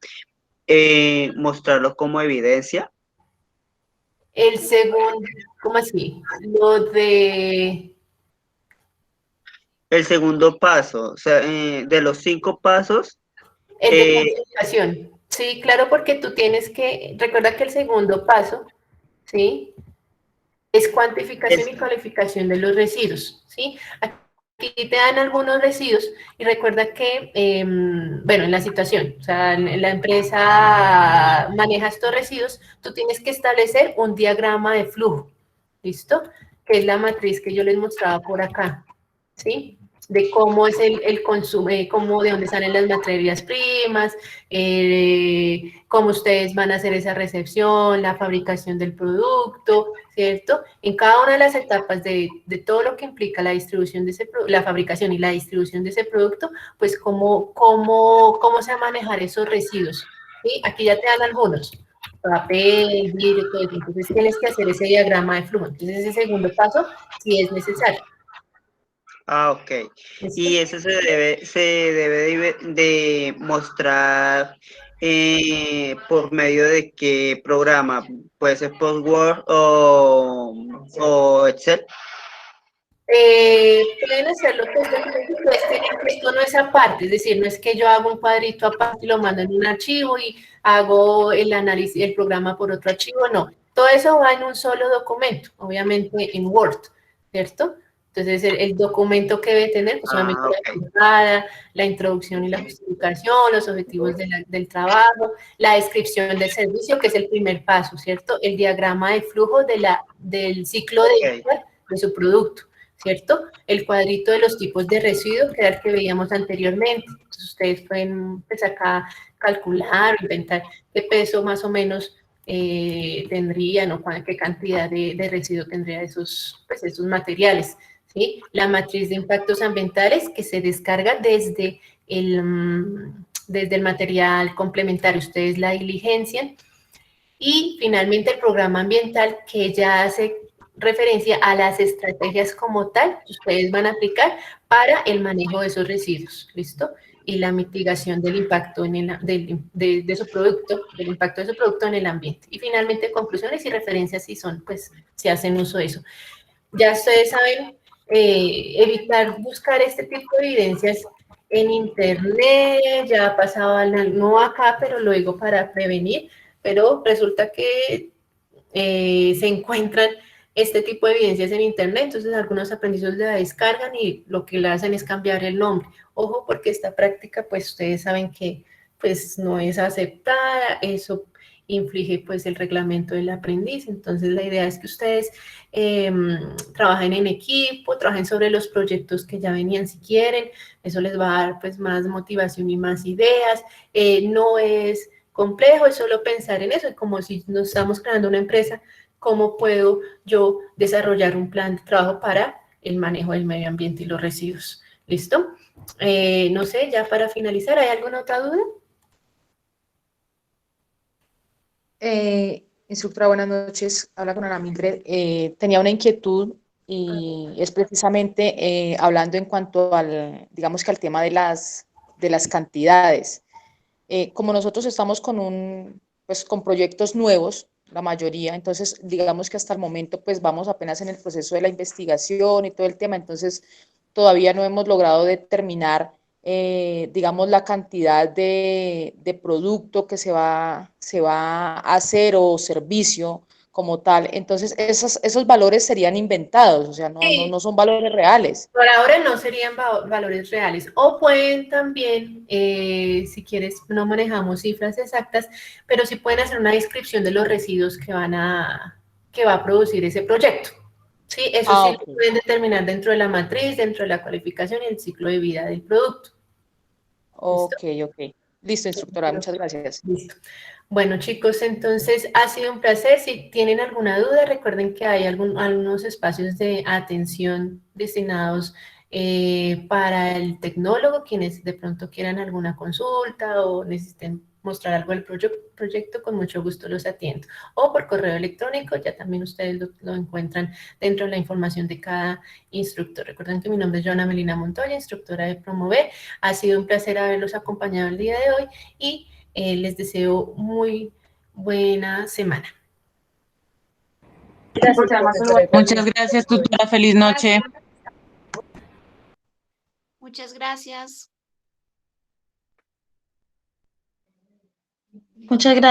mostrarlo como evidencia. El segundo, ¿cómo así? Lo de... El segundo paso, o sea, de los 5 pasos. El de cuantificación. Sí, claro, porque tú tienes que, recuerda que el segundo paso, ¿sí? Es cuantificación y calificación de los residuos, ¿sí? Aquí te dan algunos residuos y recuerda que, bueno, en la situación, o sea, en la empresa maneja estos residuos, tú tienes que establecer un diagrama de flujo, ¿listo? Que es la matriz que yo les mostraba por acá, ¿sí? De cómo es el consumo, cómo, de dónde salen las materias primas, cómo ustedes van a hacer esa recepción, la fabricación del producto, ¿cierto? En cada una de las etapas de todo lo que implica la distribución de ese la fabricación y la distribución de ese producto, pues cómo se va a manejar esos residuos, ¿sí? Aquí ya te dan algunos, papel, vidrio, todo eso. Entonces tienes que hacer ese diagrama de flujo. Entonces ese segundo paso sí es necesario. Ah, ok. Y eso se debe de mostrar por medio de qué programa, puede ser por Word o Excel. Pueden hacer lo que esto no es aparte, es decir, no es que yo hago un cuadrito aparte y lo mando en un archivo y hago el análisis, el programa por otro archivo, no. Todo eso va en un solo documento, obviamente en Word, ¿cierto? Entonces, el documento que debe tener, pues solamente la entrada, la introducción y la justificación, los objetivos del trabajo, la descripción del servicio, que es el primer paso, ¿cierto? El diagrama de flujo del ciclo de vida de su producto, ¿cierto? El cuadrito de los tipos de residuos, que era el que veíamos anteriormente. Entonces, ustedes pueden, pues, acá calcular, inventar qué peso más o menos tendrían o qué cantidad de residuo tendría esos materiales, ¿sí? La matriz de impactos ambientales que se descarga desde el material complementario. Ustedes la diligencian. Y finalmente el programa ambiental, que ya hace referencia a las estrategias como tal que ustedes van a aplicar para el manejo de esos residuos, ¿listo? Y la mitigación del impacto de su producto, del impacto de su producto en el ambiente. Y finalmente conclusiones y referencias si son, pues, si hacen uso de eso. Ya ustedes saben, evitar buscar este tipo de evidencias en internet, ya ha pasado, no acá, pero lo digo para prevenir, pero resulta que se encuentran este tipo de evidencias en internet, entonces algunos aprendices la descargan y lo que le hacen es cambiar el nombre. Ojo, porque esta práctica, pues ustedes saben que pues no es aceptada, eso inflige pues el reglamento del aprendiz, entonces la idea es que ustedes trabajen en equipo, trabajen sobre los proyectos que ya venían si quieren, eso les va a dar pues más motivación y más ideas, no es complejo, es solo pensar en eso, como si nos estamos creando una empresa, ¿cómo puedo yo desarrollar un plan de trabajo para el manejo del medio ambiente y los residuos? ¿Listo? No sé, ya para finalizar, ¿hay alguna otra duda? Instructora, buenas noches. Habla con Ana Mildred. Tenía una inquietud y es precisamente hablando en cuanto al, digamos que al tema de las cantidades. Como nosotros estamos pues, con proyectos nuevos, la mayoría, entonces digamos que hasta el momento pues vamos apenas en el proceso de la investigación y todo el tema, entonces todavía no hemos logrado determinar, digamos, la cantidad de producto que se va a hacer o servicio como tal. Entonces, esos valores serían inventados, o sea, no son valores reales. Por ahora no serían valores reales. O pueden también, si quieres, no manejamos cifras exactas, pero sí pueden hacer una descripción de los residuos que va a producir ese proyecto. Sí, eso sí lo pueden determinar dentro de la matriz, dentro de la cualificación y el ciclo de vida del producto. Ok. Listo, instructora, muchas gracias. Listo. Bueno, chicos, entonces ha sido un placer. Si tienen alguna duda, recuerden que hay algunos espacios de atención destinados para el tecnólogo, quienes de pronto quieran alguna consulta o necesiten mostrar algo del proyecto, con mucho gusto los atiendo. O por correo electrónico, ya también ustedes lo encuentran dentro de la información de cada instructor. Recuerden que mi nombre es Joana Melina Montoya, instructora de Promover. Ha sido un placer haberlos acompañado el día de hoy y les deseo muy buena semana. Muchas gracias, tutora. Feliz noche. Muchas gracias. Muchas gracias.